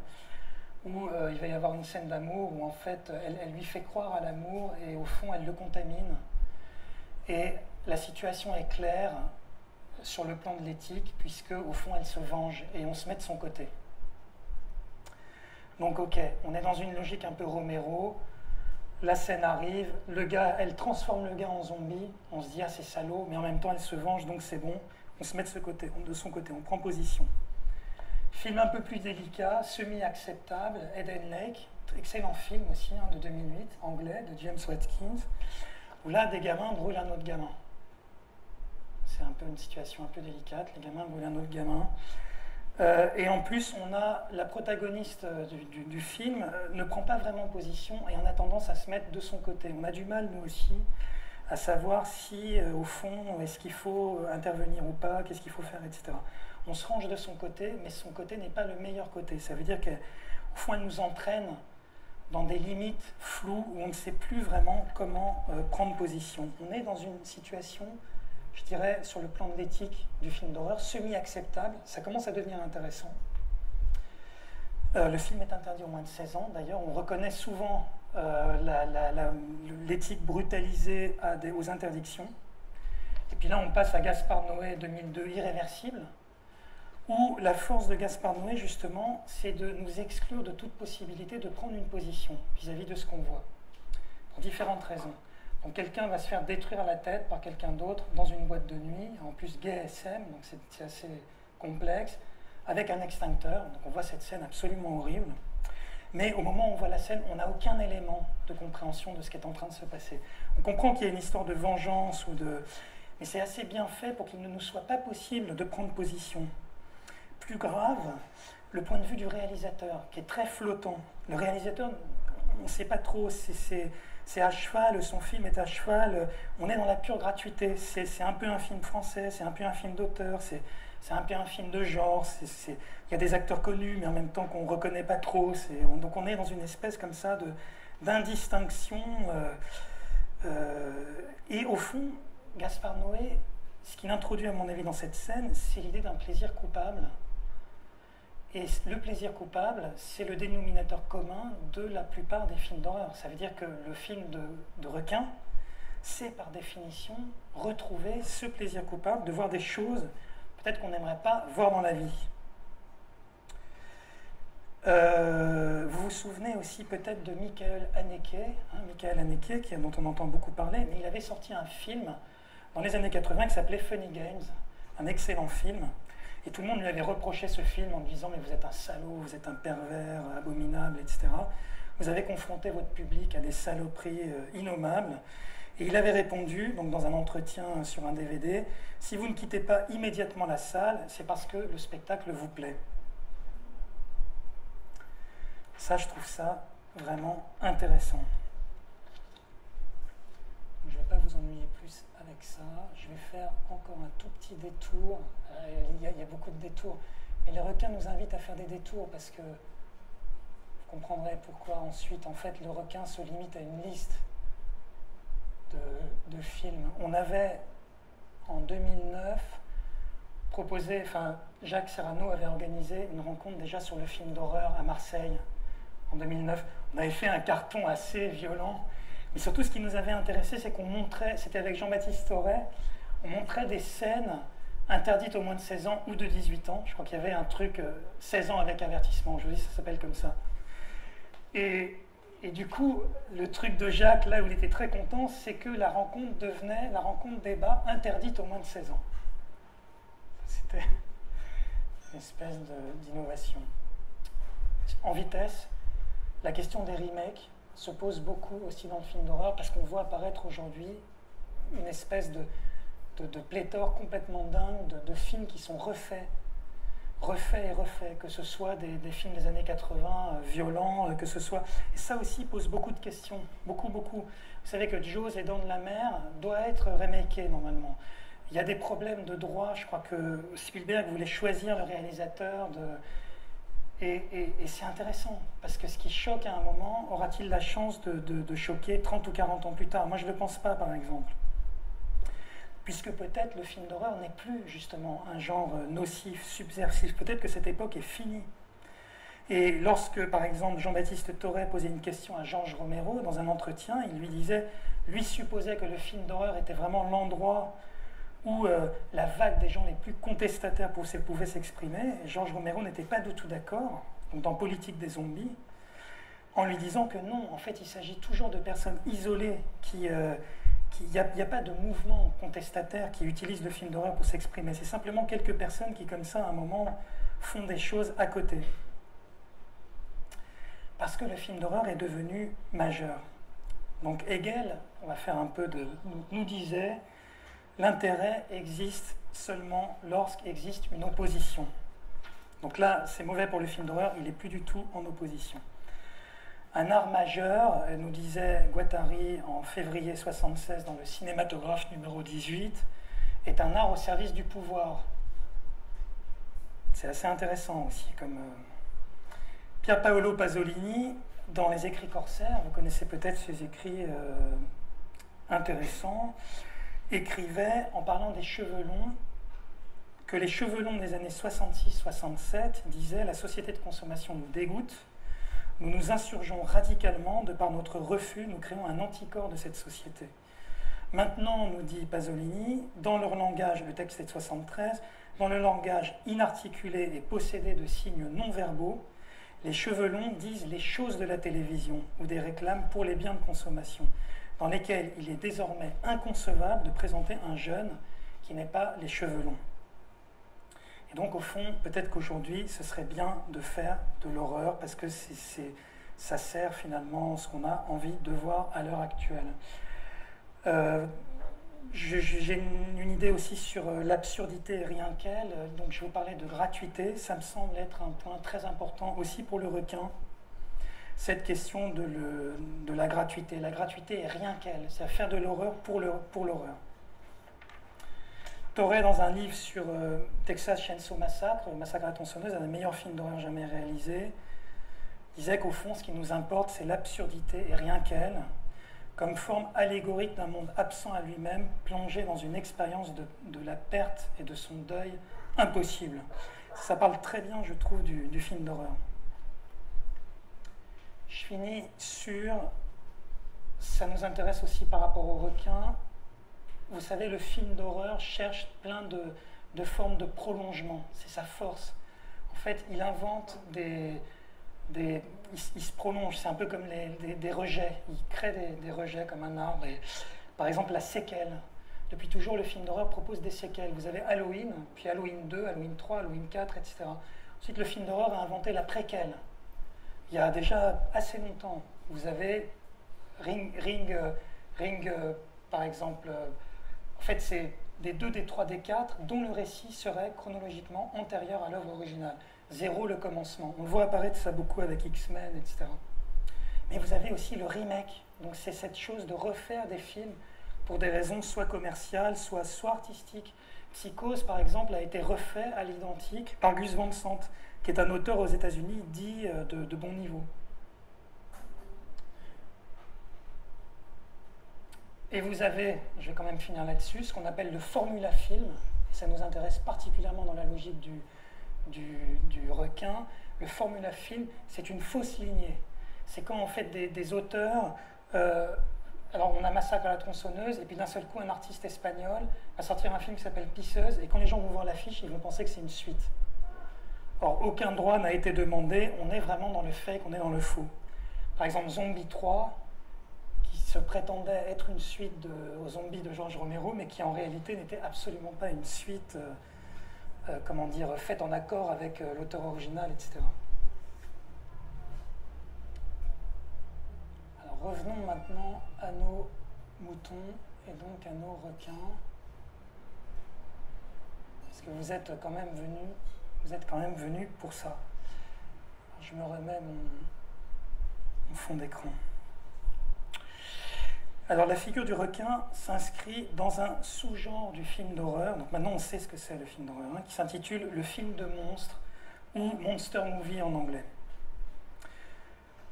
où il va y avoir une scène d'amour où en fait elle lui fait croire à l'amour et au fond elle le contamine. Et la situation est claire sur le plan de l'éthique puisque au fond elle se venge et on se met de son côté. Donc ok, on est dans une logique un peu Romero, la scène arrive, le gars, elle transforme le gars en zombie, on se dit ah c'est salaud, mais en même temps elle se venge donc c'est bon, on se met de son côté, on prend position. Film un peu plus délicat, semi-acceptable, Eden Lake, excellent film aussi, hein, de 2008, anglais, de James Watkins, où là, des gamins brûlent un autre gamin. C'est un peu une situation un peu délicate, les gamins brûlent un autre gamin. Et en plus, on a la protagoniste du film ne prend pas vraiment position et on a tendance à se mettre de son côté. On a du mal, nous aussi, à savoir si, au fond, est-ce qu'il faut intervenir ou pas, qu'est-ce qu'il faut faire, etc. On se range de son côté, mais son côté n'est pas le meilleur côté. Ça veut dire qu'au fond, elle nous entraîne dans des limites floues où on ne sait plus vraiment comment prendre position. On est dans une situation, je dirais, sur le plan de l'éthique du film d'horreur, semi-acceptable. Ça commence à devenir intéressant. Le film est interdit aux moins de 16 ans. D'ailleurs, on reconnaît souvent l'éthique brutalisée aux interdictions. Et puis là, on passe à Gaspard Noé 2002, Irréversible, où la force de Gaspard Noé, justement, c'est de nous exclure de toute possibilité de prendre une position vis-à-vis de ce qu'on voit, pour différentes raisons. Donc quelqu'un va se faire détruire la tête par quelqu'un d'autre dans une boîte de nuit, en plus gay SM, donc c'est assez complexe, avec un extincteur. Donc on voit cette scène absolument horrible. Mais au moment où on voit la scène, on n'a aucun élément de compréhension de ce qui est en train de se passer. On comprend qu'il y a une histoire de vengeance, mais c'est assez bien fait pour qu'il ne nous soit pas possible de prendre position. Plus grave, le point de vue du réalisateur, qui est très flottant. Le réalisateur, on ne sait pas trop, c'est à cheval, son film est à cheval, on est dans la pure gratuité. C'est un peu un film français, c'est un peu un film d'auteur, c'est un peu un film de genre. Il y a des acteurs connus, mais en même temps qu'on ne reconnaît pas trop. Donc on est dans une espèce comme ça d'indistinction. Et au fond, Gaspard Noé, ce qu'il introduit à mon avis dans cette scène, c'est l'idée d'un plaisir coupable. Et le plaisir coupable, c'est le dénominateur commun de la plupart des films d'horreur. Ça veut dire que le film de requin, c'est par définition retrouver ce plaisir coupable de voir des choses peut-être qu'on n'aimerait pas voir dans la vie. Vous vous souvenez aussi peut-être de Michael Haneke, dont on entend beaucoup parler, mais il avait sorti un film dans les années 80 qui s'appelait Funny Games, un excellent film. Et tout le monde lui avait reproché ce film en lui disant « mais vous êtes un salaud, vous êtes un pervers, abominable, etc. Vous avez confronté votre public à des saloperies innommables. » Et il avait répondu, donc dans un entretien sur un DVD, « si vous ne quittez pas immédiatement la salle, c'est parce que le spectacle vous plaît. » Ça, je trouve ça vraiment intéressant. Je ne vais pas vous ennuyer plus avec ça. Je vais faire encore un tout petit détour. Il y a beaucoup de détours. Mais les requins nous invitent à faire des détours parce que vous comprendrez pourquoi ensuite, en fait, le requin se limite à une liste de films. On avait, en 2009, proposé, Jacques Serrano avait organisé une rencontre déjà sur le film d'horreur à Marseille, en 2009. On avait fait un carton assez violent. Mais surtout, ce qui nous avait intéressé, c'est qu'on montrait, c'était avec Jean-Baptiste Thorey, on montrait des scènes interdites aux moins de 16 ans ou de 18 ans. Je crois qu'il y avait un truc 16 ans avec avertissement, je vous dis, ça s'appelle comme ça. Et du coup, le truc de Jacques, là où il était très content, c'est que la rencontre devenait la rencontre débat interdite aux moins de 16 ans. C'était une espèce d'innovation. En vitesse, la question des remakes se pose beaucoup aussi dans le film d'horreur parce qu'on voit apparaître aujourd'hui une espèce de pléthore complètement dingue de films qui sont refaits, que ce soit des films des années 80 violents, que ce soit... Et ça aussi pose beaucoup de questions, beaucoup. Vous savez que Jaws et Dents de la Mer doit être remaké normalement. Il y a des problèmes de droit, je crois que Spielberg voulait choisir le réalisateur Et c'est intéressant, parce que ce qui choque à un moment, aura-t-il la chance de choquer 30 ou 40 ans plus tard? Moi, je ne le pense pas, par exemple. Puisque peut-être le film d'horreur n'est plus, justement, un genre nocif, subversif. Peut-être que cette époque est finie. Et lorsque, par exemple, Jean-Baptiste Torret posait une question à Georges Romero dans un entretien, il lui disait, lui supposait que le film d'horreur était vraiment l'endroit où la vague des gens les plus contestataires pouvait s'exprimer. Et Georges Romero n'était pas du tout d'accord, donc dans Politique des zombies, en lui disant que non, en fait, il s'agit toujours de personnes isolées qui... il n'y a pas de mouvement contestataire qui utilise le film d'horreur pour s'exprimer. C'est simplement quelques personnes qui, comme ça, à un moment, font des choses à côté. Parce que le film d'horreur est devenu majeur. Donc Hegel, on va faire un peu de... nous disait, l'intérêt existe seulement lorsqu'existe une opposition. Donc là, c'est mauvais pour le film d'horreur, il n'est plus du tout en opposition. Un art majeur, nous disait Guattari en février 1976 dans le Cinématographe numéro 18, est un art au service du pouvoir. C'est assez intéressant aussi. Comme Pier Paolo Pasolini, dans Les Écrits corsaires, vous connaissez peut-être ses écrits intéressants, écrivait, en parlant des cheveux longs, que les cheveux longs des années 66-67 disaient « La société de consommation nous dégoûte. Nous nous insurgeons radicalement, de par notre refus, nous créons un anticorps de cette société. Maintenant, nous dit Pasolini, dans leur langage, le texte est de 73, dans le langage inarticulé et possédé de signes non-verbaux, les cheveux longs disent les choses de la télévision ou des réclames pour les biens de consommation, dans lesquels il est désormais inconcevable de présenter un jeune qui n'ait pas les cheveux longs. Et donc, au fond, peut-être qu'aujourd'hui, ce serait bien de faire de l'horreur, parce que ça sert finalement ce qu'on a envie de voir à l'heure actuelle. J'ai une idée aussi sur l'absurdité rien qu'elle, donc je vais vous parler de gratuité. Ça me semble être un point très important aussi pour le requin, cette question de la gratuité. La gratuité est rien qu'elle, c'est à faire de l'horreur pour l'horreur. Torret, dans un livre sur Texas Chainsaw Massacre, le massacre à la tronçonneuse, un des meilleurs films d'horreur jamais réalisés, disait qu'au fond, ce qui nous importe, c'est l'absurdité et rien qu'elle, comme forme allégorique d'un monde absent à lui-même, plongé dans une expérience de la perte et de son deuil impossible. Ça parle très bien, je trouve, du film d'horreur. Je finis sur... Ça nous intéresse aussi par rapport aux requins. Vous savez, le film d'horreur cherche plein de formes de prolongement. C'est sa force. En fait, il invente il se prolonge. C'est un peu comme des rejets. Il crée des rejets comme un arbre. Et, par exemple, la séquelle. Depuis toujours, le film d'horreur propose des séquelles. Vous avez Halloween, puis Halloween 2, Halloween 3, Halloween 4, etc. Ensuite, le film d'horreur a inventé la préquelle. Il y a déjà assez longtemps. Vous avez Ring, par exemple... En fait, c'est des 2, des 3, des 4, dont le récit serait chronologiquement antérieur à l'œuvre originale. 0, le commencement. On voit apparaître ça beaucoup avec X-Men, etc. Mais vous avez aussi le remake. Donc c'est cette chose de refaire des films pour des raisons soit commerciales, soit artistiques. Psychose, par exemple, a été refait à l'identique par Gus Van Sant, qui est un auteur aux États-Unis dit de bon niveau. Et vous avez, je vais quand même finir là-dessus, ce qu'on appelle le formula film, et ça nous intéresse particulièrement dans la logique du requin. Le formula film, c'est une fausse lignée. C'est quand en fait des auteurs... alors on a Massacre à la tronçonneuse, et puis d'un seul coup un artiste espagnol va sortir un film qui s'appelle Pisseuse, et quand les gens vont voir l'affiche, ils vont penser que c'est une suite. Or, aucun droit n'a été demandé, on est vraiment dans le fake, on est dans le faux. Par exemple, Zombie 3, qui se prétendait être une suite aux Zombies de Georges Romero, mais qui en réalité n'était absolument pas une suite, comment dire, faite en accord avec l'auteur original, etc. Alors revenons maintenant à nos moutons et donc à nos requins, parce que vous êtes quand même venus pour ça. Alors, je me remets mon fond d'écran. Alors la figure du requin s'inscrit dans un sous-genre du film d'horreur, donc maintenant on sait ce que c'est le film d'horreur, qui s'intitule le film de monstre, ou Monster Movie en anglais.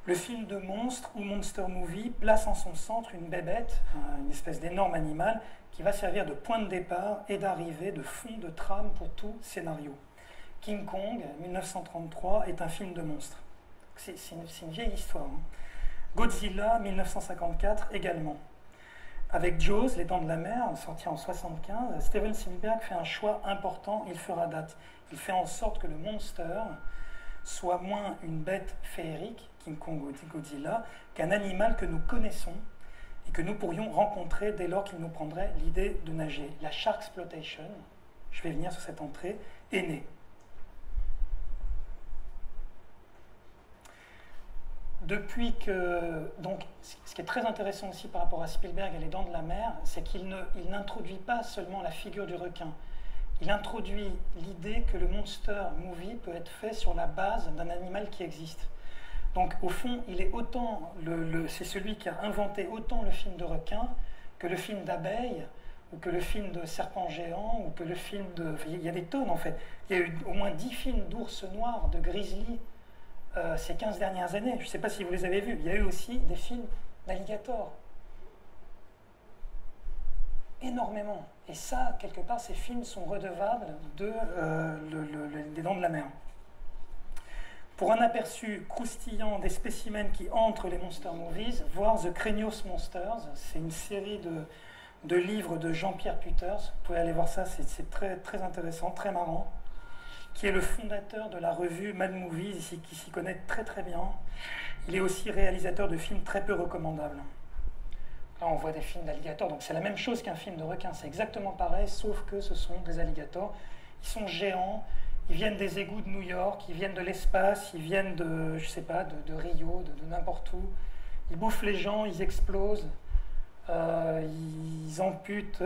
Le film de monstre ou Monster Movie place en son centre une bébête, une espèce d'énorme animal, qui va servir de point de départ et d'arrivée, de fond de trame pour tout scénario. King Kong, 1933, est un film de monstre. C'est une vieille histoire. Hein. Godzilla, 1954 également. Avec Jaws, Les Dents de la Mer, sorti en 1975, Steven Spielberg fait un choix important, il fera date. Il fait en sorte que le monster soit moins une bête féerique, King Kong ou Godzilla, qu'un animal que nous connaissons et que nous pourrions rencontrer dès lors qu'il nous prendrait l'idée de nager. La Sharksploitation, je vais venir sur cette entrée, est née. Depuis que, donc, ce qui est très intéressant aussi par rapport à Spielberg et Les Dents de la Mer, c'est qu'il n'introduit pas seulement la figure du requin. Il introduit l'idée que le monster movie peut être fait sur la base d'un animal qui existe. Donc, au fond, il est autant c'est celui qui a inventé autant le film de requin que le film d'abeille, ou que le film de serpent géant, ou que le film de... Il y a des tonnes en fait. Il y a eu au moins 10 films d'ours noirs, de grizzly, ces 15 dernières années. Je ne sais pas si vous les avez vus. Il y a eu aussi des films d'alligators. Énormément. Et ça, quelque part, ces films sont redevables des Dents de la Mer. Pour un aperçu croustillant des spécimens qui entrent les Monster Movies, voir The Craignos Monsters. C'est une série de livres de Jean-Pierre Putters. Vous pouvez aller voir ça, c'est très, très intéressant, très marrant. Qui est le fondateur de la revue Mad Movies, ici, qui s'y connaît très très bien. Il est aussi réalisateur de films très peu recommandables. Là, on voit des films d'alligators, donc c'est la même chose qu'un film de requin. C'est exactement pareil, sauf que ce sont des alligators. Ils sont géants, ils viennent des égouts de New York, ils viennent de l'espace, ils viennent de, je sais pas, de Rio, de n'importe où. Ils bouffent les gens, ils explosent, ils amputent,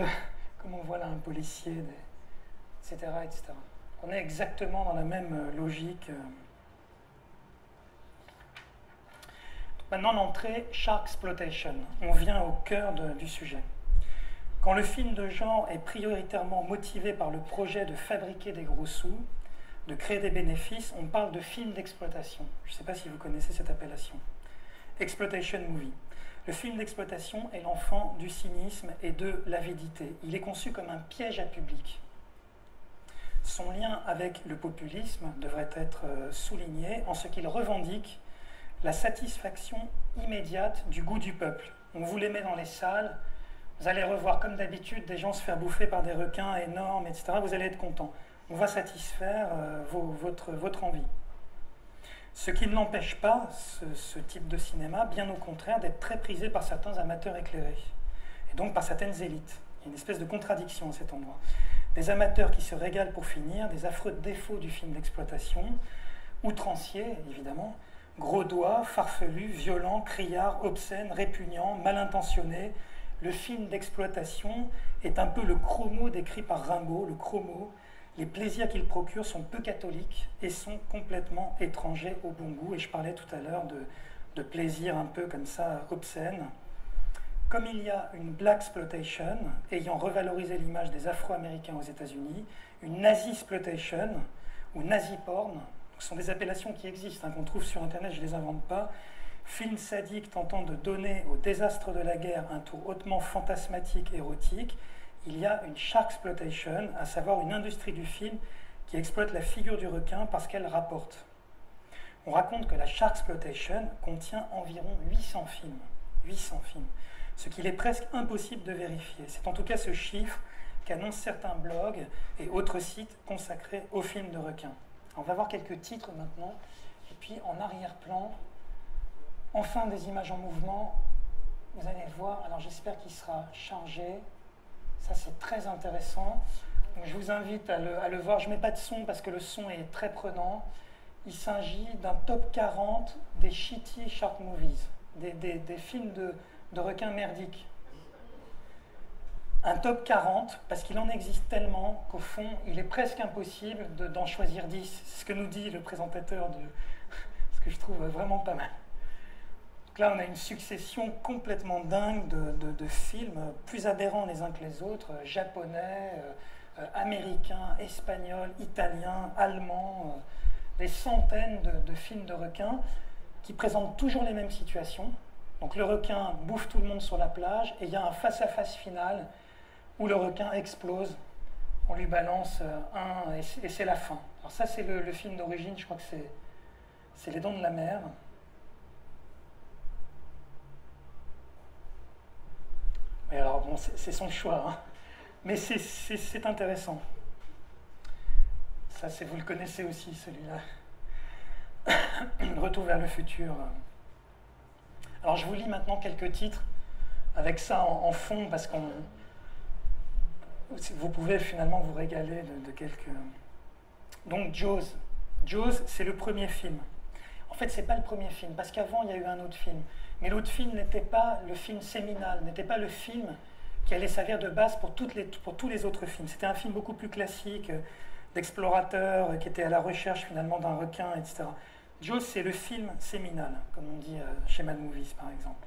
comme on voit là un policier, etc., etc. On est exactement dans la même logique. Maintenant, l'entrée Sharksploitation. On vient au cœur du sujet. Quand le film de genre est prioritairement motivé par le projet de fabriquer des gros sous, de créer des bénéfices, on parle de film d'exploitation. Je ne sais pas si vous connaissez cette appellation. Exploitation movie. Le film d'exploitation est l'enfant du cynisme et de l'avidité. Il est conçu comme un piège à public. Son lien avec le populisme devrait être souligné en ce qu'il revendique la satisfaction immédiate du goût du peuple. On vous les met dans les salles, vous allez revoir comme d'habitude des gens se faire bouffer par des requins énormes, etc. Vous allez être content. On va satisfaire votre envie. Ce qui ne l'empêche pas, ce type de cinéma, bien au contraire, d'être très prisé par certains amateurs éclairés, et donc par certaines élites. Il y a une espèce de contradiction à cet endroit. Des amateurs qui se régalent pour finir, des affreux défauts du film d'exploitation, outranciers, évidemment, gros doigts, farfelus, violents, criards, obscènes, répugnants, mal intentionnés. Le film d'exploitation est un peu le chromo décrit par Rimbaud, le chromo. Les plaisirs qu'il procure sont peu catholiques et sont complètement étrangers au bon goût. Et je parlais tout à l'heure de plaisirs un peu comme ça, obscènes. Comme il y a une blaxploitation, ayant revalorisé l'image des Afro-Américains aux États-Unis, une nazisploitation, ou nazi-porn, ce sont des appellations qui existent, qu'on trouve sur Internet, je ne les invente pas, film sadique tentant de donner au désastre de la guerre un tour hautement fantasmatique, érotique, il y a une sharksploitation, à savoir une industrie du film qui exploite la figure du requin parce qu'elle rapporte. On raconte que la sharksploitation contient environ 800 films. 800 films. Ce qu'il est presque impossible de vérifier. C'est en tout cas ce chiffre qu'annoncent certains blogs et autres sites consacrés aux films de requins. On va voir quelques titres maintenant. Et puis en arrière-plan, enfin des images en mouvement. Vous allez voir, alors j'espère qu'il sera chargé. Ça c'est très intéressant. Donc, je vous invite à le voir. Je ne mets pas de son parce que le son est très prenant. Il s'agit d'un top 40 des shitty shark movies, des films de requins merdiques. Un top 40, parce qu'il en existe tellement qu'au fond, il est presque impossible d'en choisir 10. C'est ce que nous dit le présentateur, ce que je trouve vraiment pas mal. Donc là, on a une succession complètement dingue de films, plus aberrants les uns que les autres, japonais, américains, espagnols, italiens, allemands, des centaines de films de requins qui présentent toujours les mêmes situations. Donc le requin bouffe tout le monde sur la plage et il y a un face-à-face final où le requin explose, on lui balance et c'est la fin. Alors ça c'est le film d'origine, je crois que c'est Les Dents de la Mer. Oui, alors bon, c'est son choix, hein. Mais c'est intéressant. Ça, vous le connaissez aussi, celui-là. Retour vers le futur. Alors, je vous lis maintenant quelques titres avec ça en fond, parce qu'on vous pouvez finalement vous régaler de quelques... Donc, Jaws. Jaws, c'est le premier film. En fait, c'est pas le premier film, parce qu'avant, il y a eu un autre film. Mais l'autre film n'était pas le film séminal, n'était pas le film qui allait servir de base pour tous les autres films. C'était un film beaucoup plus classique, d'explorateur, qui était à la recherche finalement d'un requin, etc. Jaws, c'est le film séminal, comme on dit chez Mad Movies, par exemple.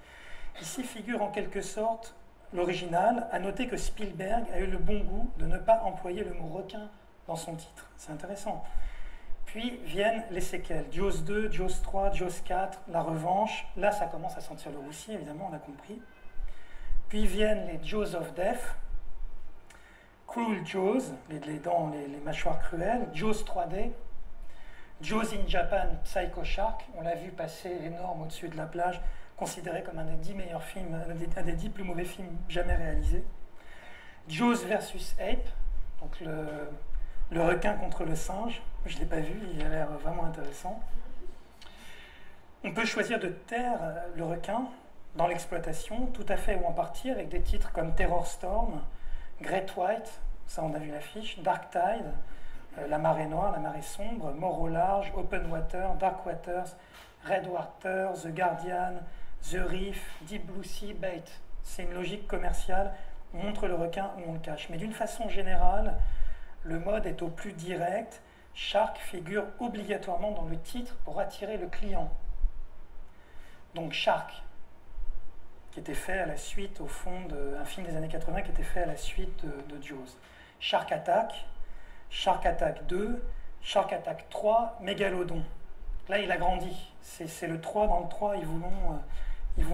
Ici figure en quelque sorte l'original. À noter que Spielberg a eu le bon goût de ne pas employer le mot requin dans son titre. C'est intéressant. Puis viennent les séquelles. Jaws 2, Jaws 3, Jaws 4, La Revanche. Là, ça commence à sentir le roussi, évidemment, on a compris. Puis viennent les Jaws of Death, Cruel Jaws, les dents, les mâchoires cruelles, Jaws 3D, Jaws in Japan, Psycho Shark, on l'a vu passer énorme au-dessus de la plage, considéré comme un des 10 meilleurs films, un des 10 plus mauvais films jamais réalisés. Jaws versus Ape, donc le requin contre le singe, je ne l'ai pas vu, il a l'air vraiment intéressant. On peut choisir de taire le requin dans l'exploitation, tout à fait ou en partie, avec des titres comme Terror Storm, Great White, ça on a vu l'affiche, Dark Tide, La marée noire, la marée sombre, Mort au large, Open Water, Dark Waters, Red Water, The Guardian, The Reef, Deep Blue Sea, Bait. C'est une logique commerciale, on montre le requin ou on le cache. Mais d'une façon générale, le mode est au plus direct. Shark figure obligatoirement dans le titre pour attirer le client. Donc Shark, qui était fait à la suite, au fond, d'un film des années 80 qui était fait à la suite de Jaws. Shark Attack 2, Shark Attack 3, Mégalodon. Là, il a grandi. C'est le 3 dans le 3, ils vous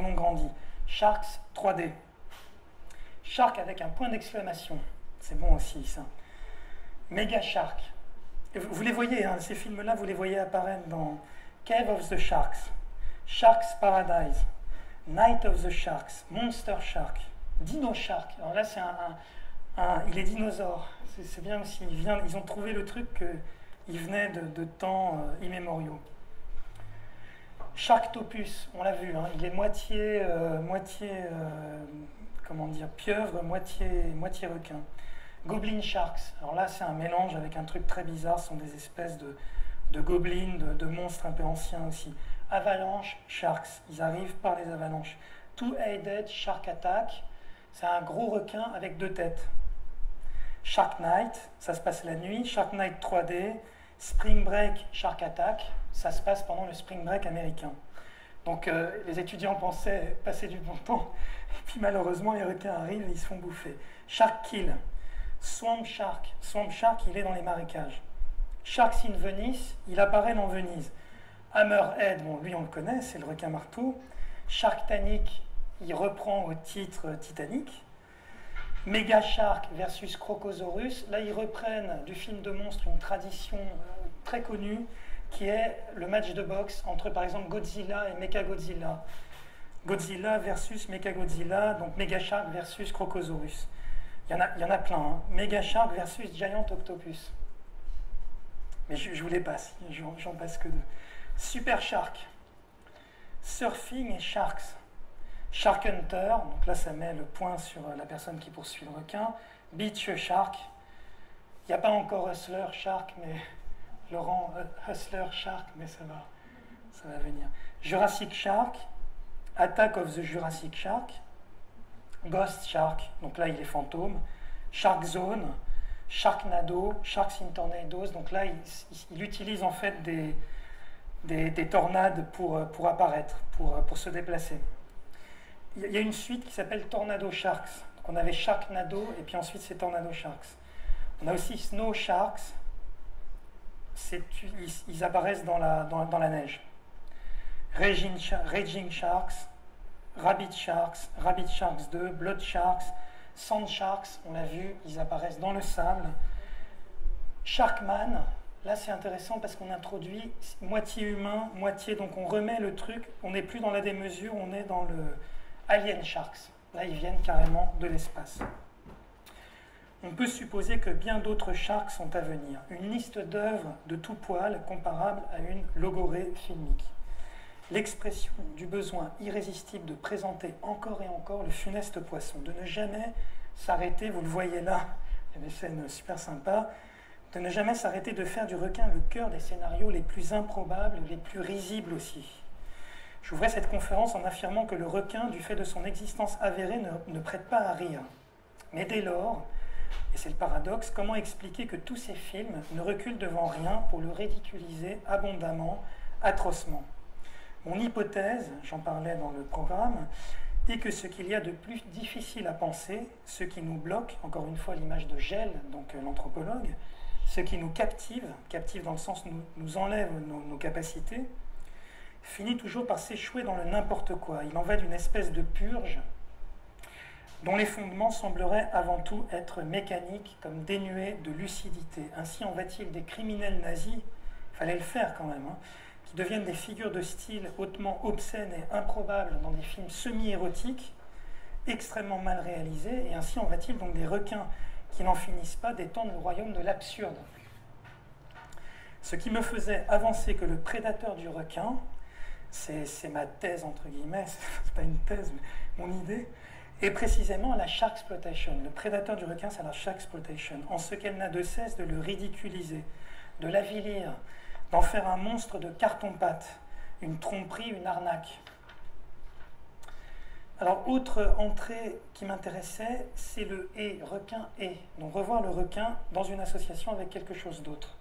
l'ont grandi. Sharks 3D. Shark avec un point d'exclamation. C'est bon aussi, ça. Mega Shark. Et vous les voyez, hein, ces films-là, vous les voyez apparaître dans Cave of the Sharks, Shark's Paradise, Night of the Sharks, Monster Shark, Dino Shark. Alors là, c'est il est dinosaure. C'est bien aussi. Ils ont trouvé le truc qu'il venait de temps immémoriaux. Sharktopus, on l'a vu, hein, il est moitié comment dire, pieuvre, moitié requin. Goblin Sharks, alors là c'est un mélange avec un truc très bizarre, ce sont des espèces de gobelins, de monstres un peu anciens aussi. Avalanche Sharks, ils arrivent par les avalanches. Two-Headed Shark Attack, c'est un gros requin avec 2 têtes. Shark Night, ça se passe la nuit. Shark Night 3D, Spring Break Shark Attack, ça se passe pendant le Spring Break américain. Donc les étudiants pensaient passer du bon temps, et puis malheureusement les requins arrivent et ils se font bouffer. Shark Kill, Swamp Shark, il est dans les marécages. Sharks in Venice, il apparaît dans Venise. Hammerhead, bon lui on le connaît, c'est le requin marteau. Sharktanic, il reprend au titre Titanic. Mega Shark versus Crocosaurus, là ils reprennent du film de monstre une tradition très connue qui est le match de boxe entre par exemple Godzilla et Mechagodzilla. Godzilla versus Mechagodzilla, donc Mega Shark versus Crocosaurus. Il y en a plein, hein. Mega Shark versus Giant Octopus. Mais je vous les passe, j'en passe que 2. Super Shark, Surfing et Sharks. Shark Hunter, donc là ça met le point sur la personne qui poursuit le requin. Beach Shark, il n'y a pas encore Hustler Shark, mais Laurent, Hustler Shark, mais ça va venir. Jurassic Shark, Attack of the Jurassic Shark, Ghost Shark, donc là il est fantôme, Shark Zone, Sharknado, Sharks in Tornadoes, donc là il utilise en fait des tornades pour apparaître, pour se déplacer. Il y a une suite qui s'appelle Tornado Sharks. Donc on avait Sharknado et puis ensuite c'est Tornado Sharks. On a aussi Snow Sharks. Ils apparaissent dans la neige. Raging Sharks, Rabbit Sharks 2, Blood Sharks, Sand Sharks, on l'a vu, ils apparaissent dans le sable. Sharkman, là c'est intéressant parce qu'on introduit moitié humain, moitié, donc on remet le truc, on n'est plus dans la démesure, on est dans le Alien Sharks. Là, ils viennent carrément de l'espace. On peut supposer que bien d'autres sharks sont à venir. Une liste d'œuvres de tout poil comparable à une logorée filmique. L'expression du besoin irrésistible de présenter encore et encore le funeste poisson, de ne jamais s'arrêter, vous le voyez là, il y a des scènes super sympas, de ne jamais s'arrêter de faire du requin le cœur des scénarios les plus improbables, les plus risibles aussi. J'ouvrais cette conférence en affirmant que le requin, du fait de son existence avérée, ne prête pas à rire. Mais dès lors, et c'est le paradoxe, comment expliquer que tous ces films ne reculent devant rien pour le ridiculiser abondamment, atrocement? Mon hypothèse, j'en parlais dans le programme, est que ce qu'il y a de plus difficile à penser, ce qui nous bloque, encore une fois l'image de Gell, donc l'anthropologue, ce qui nous captive dans le sens nous enlève nos capacités, finit toujours par s'échouer dans le n'importe quoi. Il en va d'une espèce de purge dont les fondements sembleraient avant tout être mécaniques, comme dénués de lucidité. Ainsi en va-t-il des criminels nazis, il fallait le faire quand même, hein, qui deviennent des figures de style hautement obscènes et improbables dans des films semi-érotiques, extrêmement mal réalisés, et ainsi en va-t-il donc des requins qui n'en finissent pas d'étendre le royaume de l'absurde. Ce qui me faisait avancer que le prédateur du requin, c'est ma thèse entre guillemets, c'est pas une thèse, mais mon idée, est précisément la sharksploitation. Le prédateur du requin, c'est la sharksploitation, en ce qu'elle n'a de cesse de le ridiculiser, de l'avilir, d'en faire un monstre de carton-pâte, une tromperie, une arnaque. Alors, autre entrée qui m'intéressait, c'est le « et », requin « et ». Donc, revoir le requin dans une association avec quelque chose d'autre.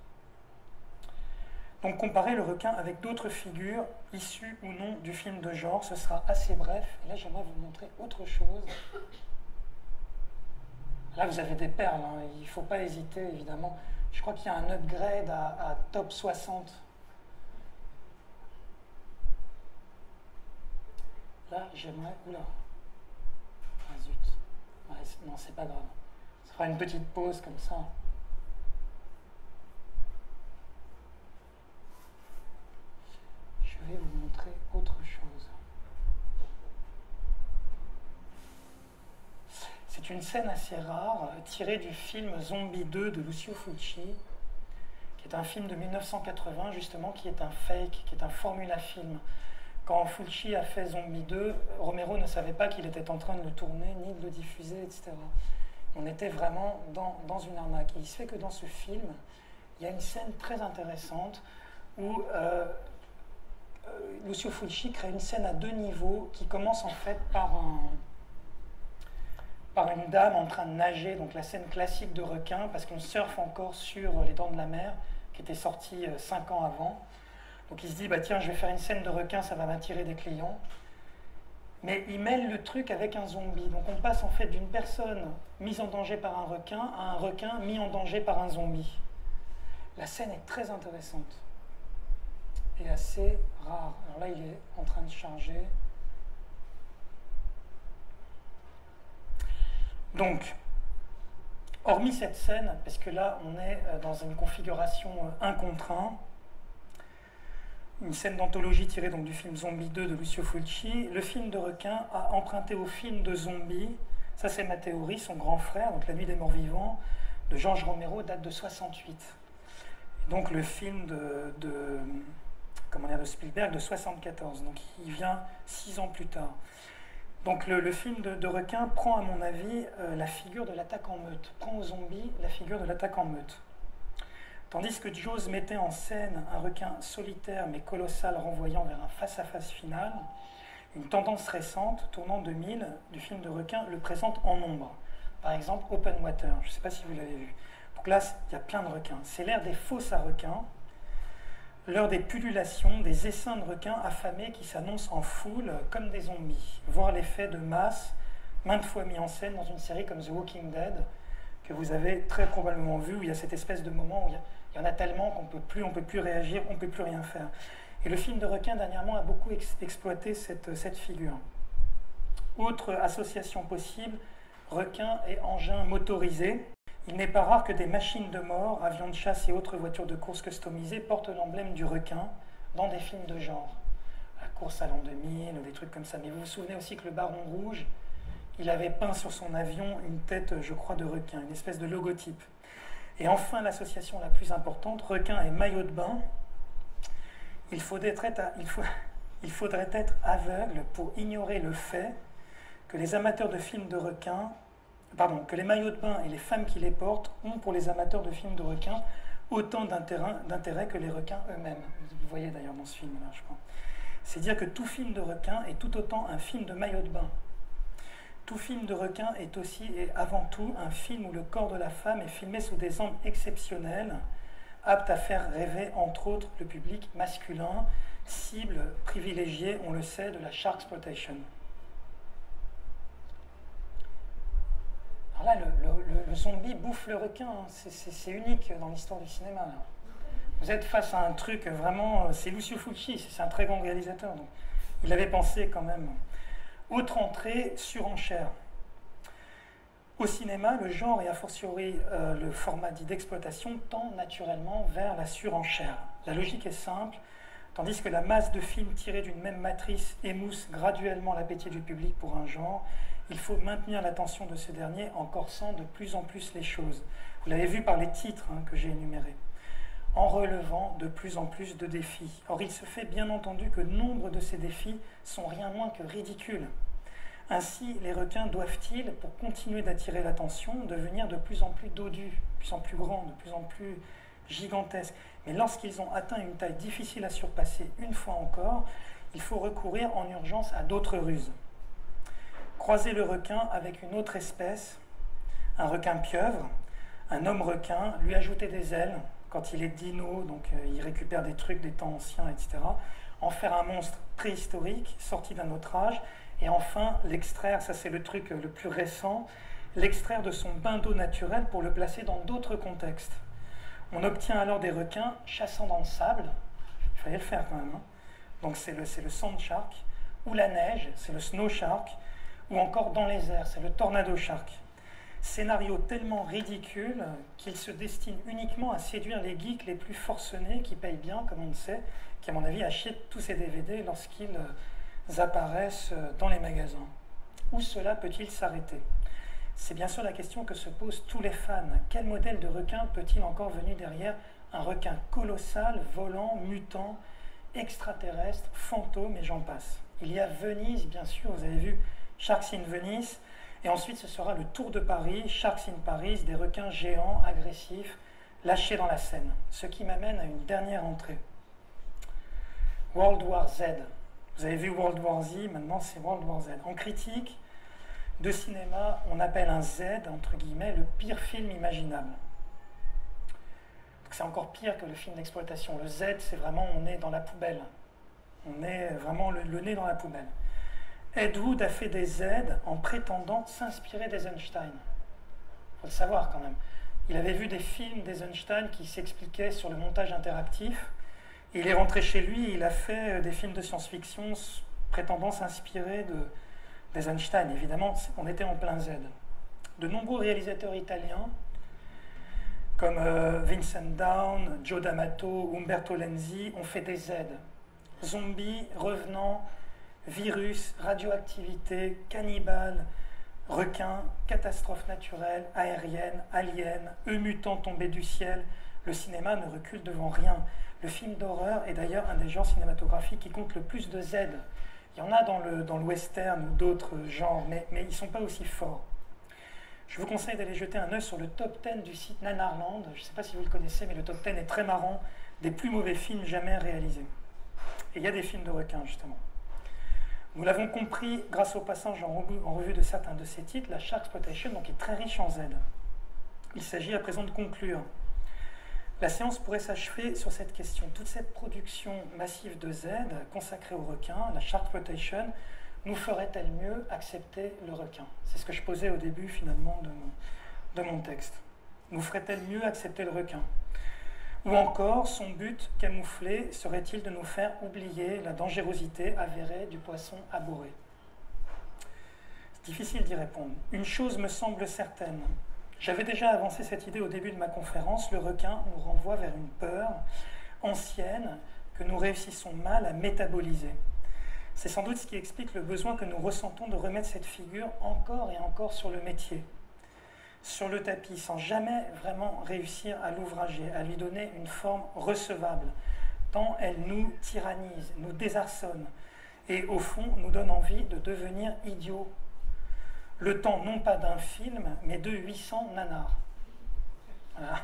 Donc, comparer le requin avec d'autres figures, issues ou non du film de genre, ce sera assez bref. Et là, j'aimerais vous montrer autre chose. Là, vous avez des perles, hein. Il ne faut pas hésiter, évidemment. Je crois qu'il y a un upgrade à top 60. Là, j'aimerais... Oula. Ah, zut. Ouais, non, c'est pas grave. Ça fera une petite pause comme ça. Je vais vous montrer autre chose. C'est une scène assez rare, tirée du film Zombie 2 de Lucio Fulci, qui est un film de 1980, justement, qui est un fake, qui est un formula film. Quand Fulci a fait Zombie 2, Romero ne savait pas qu'il était en train de le tourner, ni de le diffuser, etc. On était vraiment dans une arnaque. Et il se fait que dans ce film, il y a une scène très intéressante où Lucio Fulci crée une scène à 2 niveaux qui commence en fait par une dame en train de nager, donc la scène classique de requin, parce qu'on surfe encore sur Les Dents de la Mer, qui était sorti 5 ans avant. Donc il se dit, bah tiens, je vais faire une scène de requin, ça va m'attirer des clients. Mais il mêle le truc avec un zombie. Donc on passe en fait d'une personne mise en danger par un requin à un requin mis en danger par un zombie. La scène est très intéressante et assez rare. Alors là, il est en train de charger. Donc, hormis cette scène, parce que là, on est dans une configuration 1 contre 1, une scène d'anthologie tirée donc du film Zombie 2 de Lucio Fulci, le film de requin a emprunté au film de zombie, ça c'est ma théorie, son grand frère, donc La Nuit des Morts Vivants, de George Romero, date de 68. Et donc le film de Spielberg de 74, donc il vient 6 ans plus tard. Donc le film de requin prend, à mon avis, la figure de l'attaque en meute, prend aux zombies la figure de l'attaque en meute. Tandis que Jaws mettait en scène un requin solitaire mais colossal renvoyant vers un face-à-face final, une tendance récente, tournant 2000, du film de requin le présente en nombre. Par exemple, Open Water, je ne sais pas si vous l'avez vu. Donc là, il y a plein de requins. C'est l'ère des fosses à requins, l'heure des pullulations, des essaims de requins affamés qui s'annoncent en foule comme des zombies, voire l'effet de masse, maintes fois mis en scène dans une série comme The Walking Dead, que vous avez très probablement vu, où il y a cette espèce de moment où il y en a tellement qu'on ne peut plus réagir, on ne peut plus rien faire. Et le film de requin, dernièrement, a beaucoup exploité cette figure. Autre association possible, requin et engin motorisé. Il n'est pas rare que des machines de mort, avions de chasse et autres voitures de course customisées portent l'emblème du requin dans des films de genre. La course à l'an 2000, des trucs comme ça. Mais vous vous souvenez aussi que le Baron Rouge, il avait peint sur son avion une tête, je crois, de requin, une espèce de logotype. Et enfin, l'association la plus importante, requin et maillot de bain. Il faudrait être aveugle pour ignorer le fait que les amateurs de films de requins, que les maillots de bain et les femmes qui les portent ont pour les amateurs de films de requins autant d'intérêt que les requins eux-mêmes. Vous voyez d'ailleurs dans ce film-là, je crois. C'est dire que tout film de requin est tout autant un film de maillot de bain. Tout film de requin est aussi et avant tout un film où le corps de la femme est filmé sous des angles exceptionnels, aptes à faire rêver entre autres le public masculin, cible privilégiée, on le sait, de la sharksploitation. Alors là, le zombie bouffe le requin, hein. C'est unique dans l'histoire du cinéma. Là. Vous êtes face à un truc vraiment... C'est Lucio Fulci, c'est un très grand réalisateur. Donc il avait pensé quand même. Autre entrée, surenchère. Au cinéma, le genre et a fortiori le format dit d'exploitation tend naturellement vers la surenchère. La logique est simple. Tandis que la masse de films tirés d'une même matrice émousse graduellement l'appétit du public pour un genre, il faut maintenir l'attention de ce dernier en corsant de plus en plus les choses. Vous l'avez vu par les titres que j'ai énumérés, en relevant de plus en plus de défis. Or, il se fait bien entendu que nombre de ces défis sont rien moins que ridicules. Ainsi, les requins doivent-ils, pour continuer d'attirer l'attention, devenir de plus en plus dodus, de plus en plus grands, de plus en plus gigantesques. Mais lorsqu'ils ont atteint une taille difficile à surpasser une fois encore, il faut recourir en urgence à d'autres ruses. Croiser le requin avec une autre espèce, un requin pieuvre, un homme requin, lui ajouter des ailes, quand il est dino, donc il récupère des trucs des temps anciens, etc., en faire un monstre préhistorique, sorti d'un autre âge, et enfin l'extraire, ça c'est le truc le plus récent, l'extraire de son bain d'eau naturel pour le placer dans d'autres contextes. On obtient alors des requins chassant dans le sable, il fallait le faire quand même, hein. Donc c'est le sand shark, ou la neige, c'est le snow shark, ou encore dans les airs, c'est le tornado shark. Scénario tellement ridicule qu'il se destine uniquement à séduire les geeks les plus forcenés qui payent bien, comme on le sait, qui à mon avis achètent tous ces DVD lorsqu'ils apparaissent dans les magasins. Où cela peut-il s'arrêter ? C'est bien sûr la question que se posent tous les fans. Quel modèle de requin peut-il encore venir derrière un requin colossal, volant, mutant, extraterrestre, fantôme et j'en passe. Il y a Venise, bien sûr, vous avez vu Sharks in Venice, et ensuite ce sera le Tour de Paris, Sharks in Paris, des requins géants, agressifs, lâchés dans la Seine. Ce qui m'amène à une dernière entrée. World War Z. Vous avez vu World War Z, maintenant c'est World War Z. En critique de cinéma, on appelle un Z, entre guillemets, le pire film imaginable. C'est encore pire que le film d'exploitation. Le Z, c'est vraiment, on est dans la poubelle. On est vraiment le nez dans la poubelle. Ed Wood a fait des Z en prétendant s'inspirer d'Eisenstein. Il faut le savoir quand même. Il avait vu des films d'Eisenstein qui s'expliquaient sur le montage interactif. Et il est rentré chez lui et il a fait des films de science-fiction prétendant s'inspirer d'Eisenstein. Évidemment, on était en plein Z. De nombreux réalisateurs italiens, comme Vincent Down, Joe D'Amato, Umberto Lenzi, ont fait des Z. Zombies, revenants, virus, radioactivité, cannibales, requins, catastrophes naturelles, aériennes, aliens, eux mutants tombés du ciel. Le cinéma ne recule devant rien. Le film d'horreur est d'ailleurs un des genres cinématographiques qui compte le plus de Z. Il y en a dans le western ou d'autres genres, mais ils ne sont pas aussi forts. Je vous conseille d'aller jeter un œil sur le top 10 du site Nanarland. Je ne sais pas si vous le connaissez, mais le top 10 est très marrant, des plus mauvais films jamais réalisés. Et il y a des films de requins, justement. Nous l'avons compris grâce au passage en revue de certains de ces titres, la Sharksploitation donc, est très riche en Z. Il s'agit à présent de conclure. La séance pourrait s'achever sur cette question. Toute cette production massive de Z consacrée aux requins, la Sharksploitation, nous ferait-elle mieux accepter le requin? C'est ce que je posais au début finalement de mon texte. Nous ferait-elle mieux accepter le requin? Ou encore, son but camouflé serait-il de nous faire oublier la dangerosité avérée du poisson abouré? C'est difficile d'y répondre. Une chose me semble certaine. J'avais déjà avancé cette idée au début de ma conférence. Le requin nous renvoie vers une peur ancienne que nous réussissons mal à métaboliser. C'est sans doute ce qui explique le besoin que nous ressentons de remettre cette figure encore et encore sur le métier, sur le tapis, sans jamais vraiment réussir à l'ouvrager, à lui donner une forme recevable, tant elle nous tyrannise, nous désarçonne, et au fond nous donne envie de devenir idiots. Le temps non pas d'un film, mais de 800 nanars. Voilà.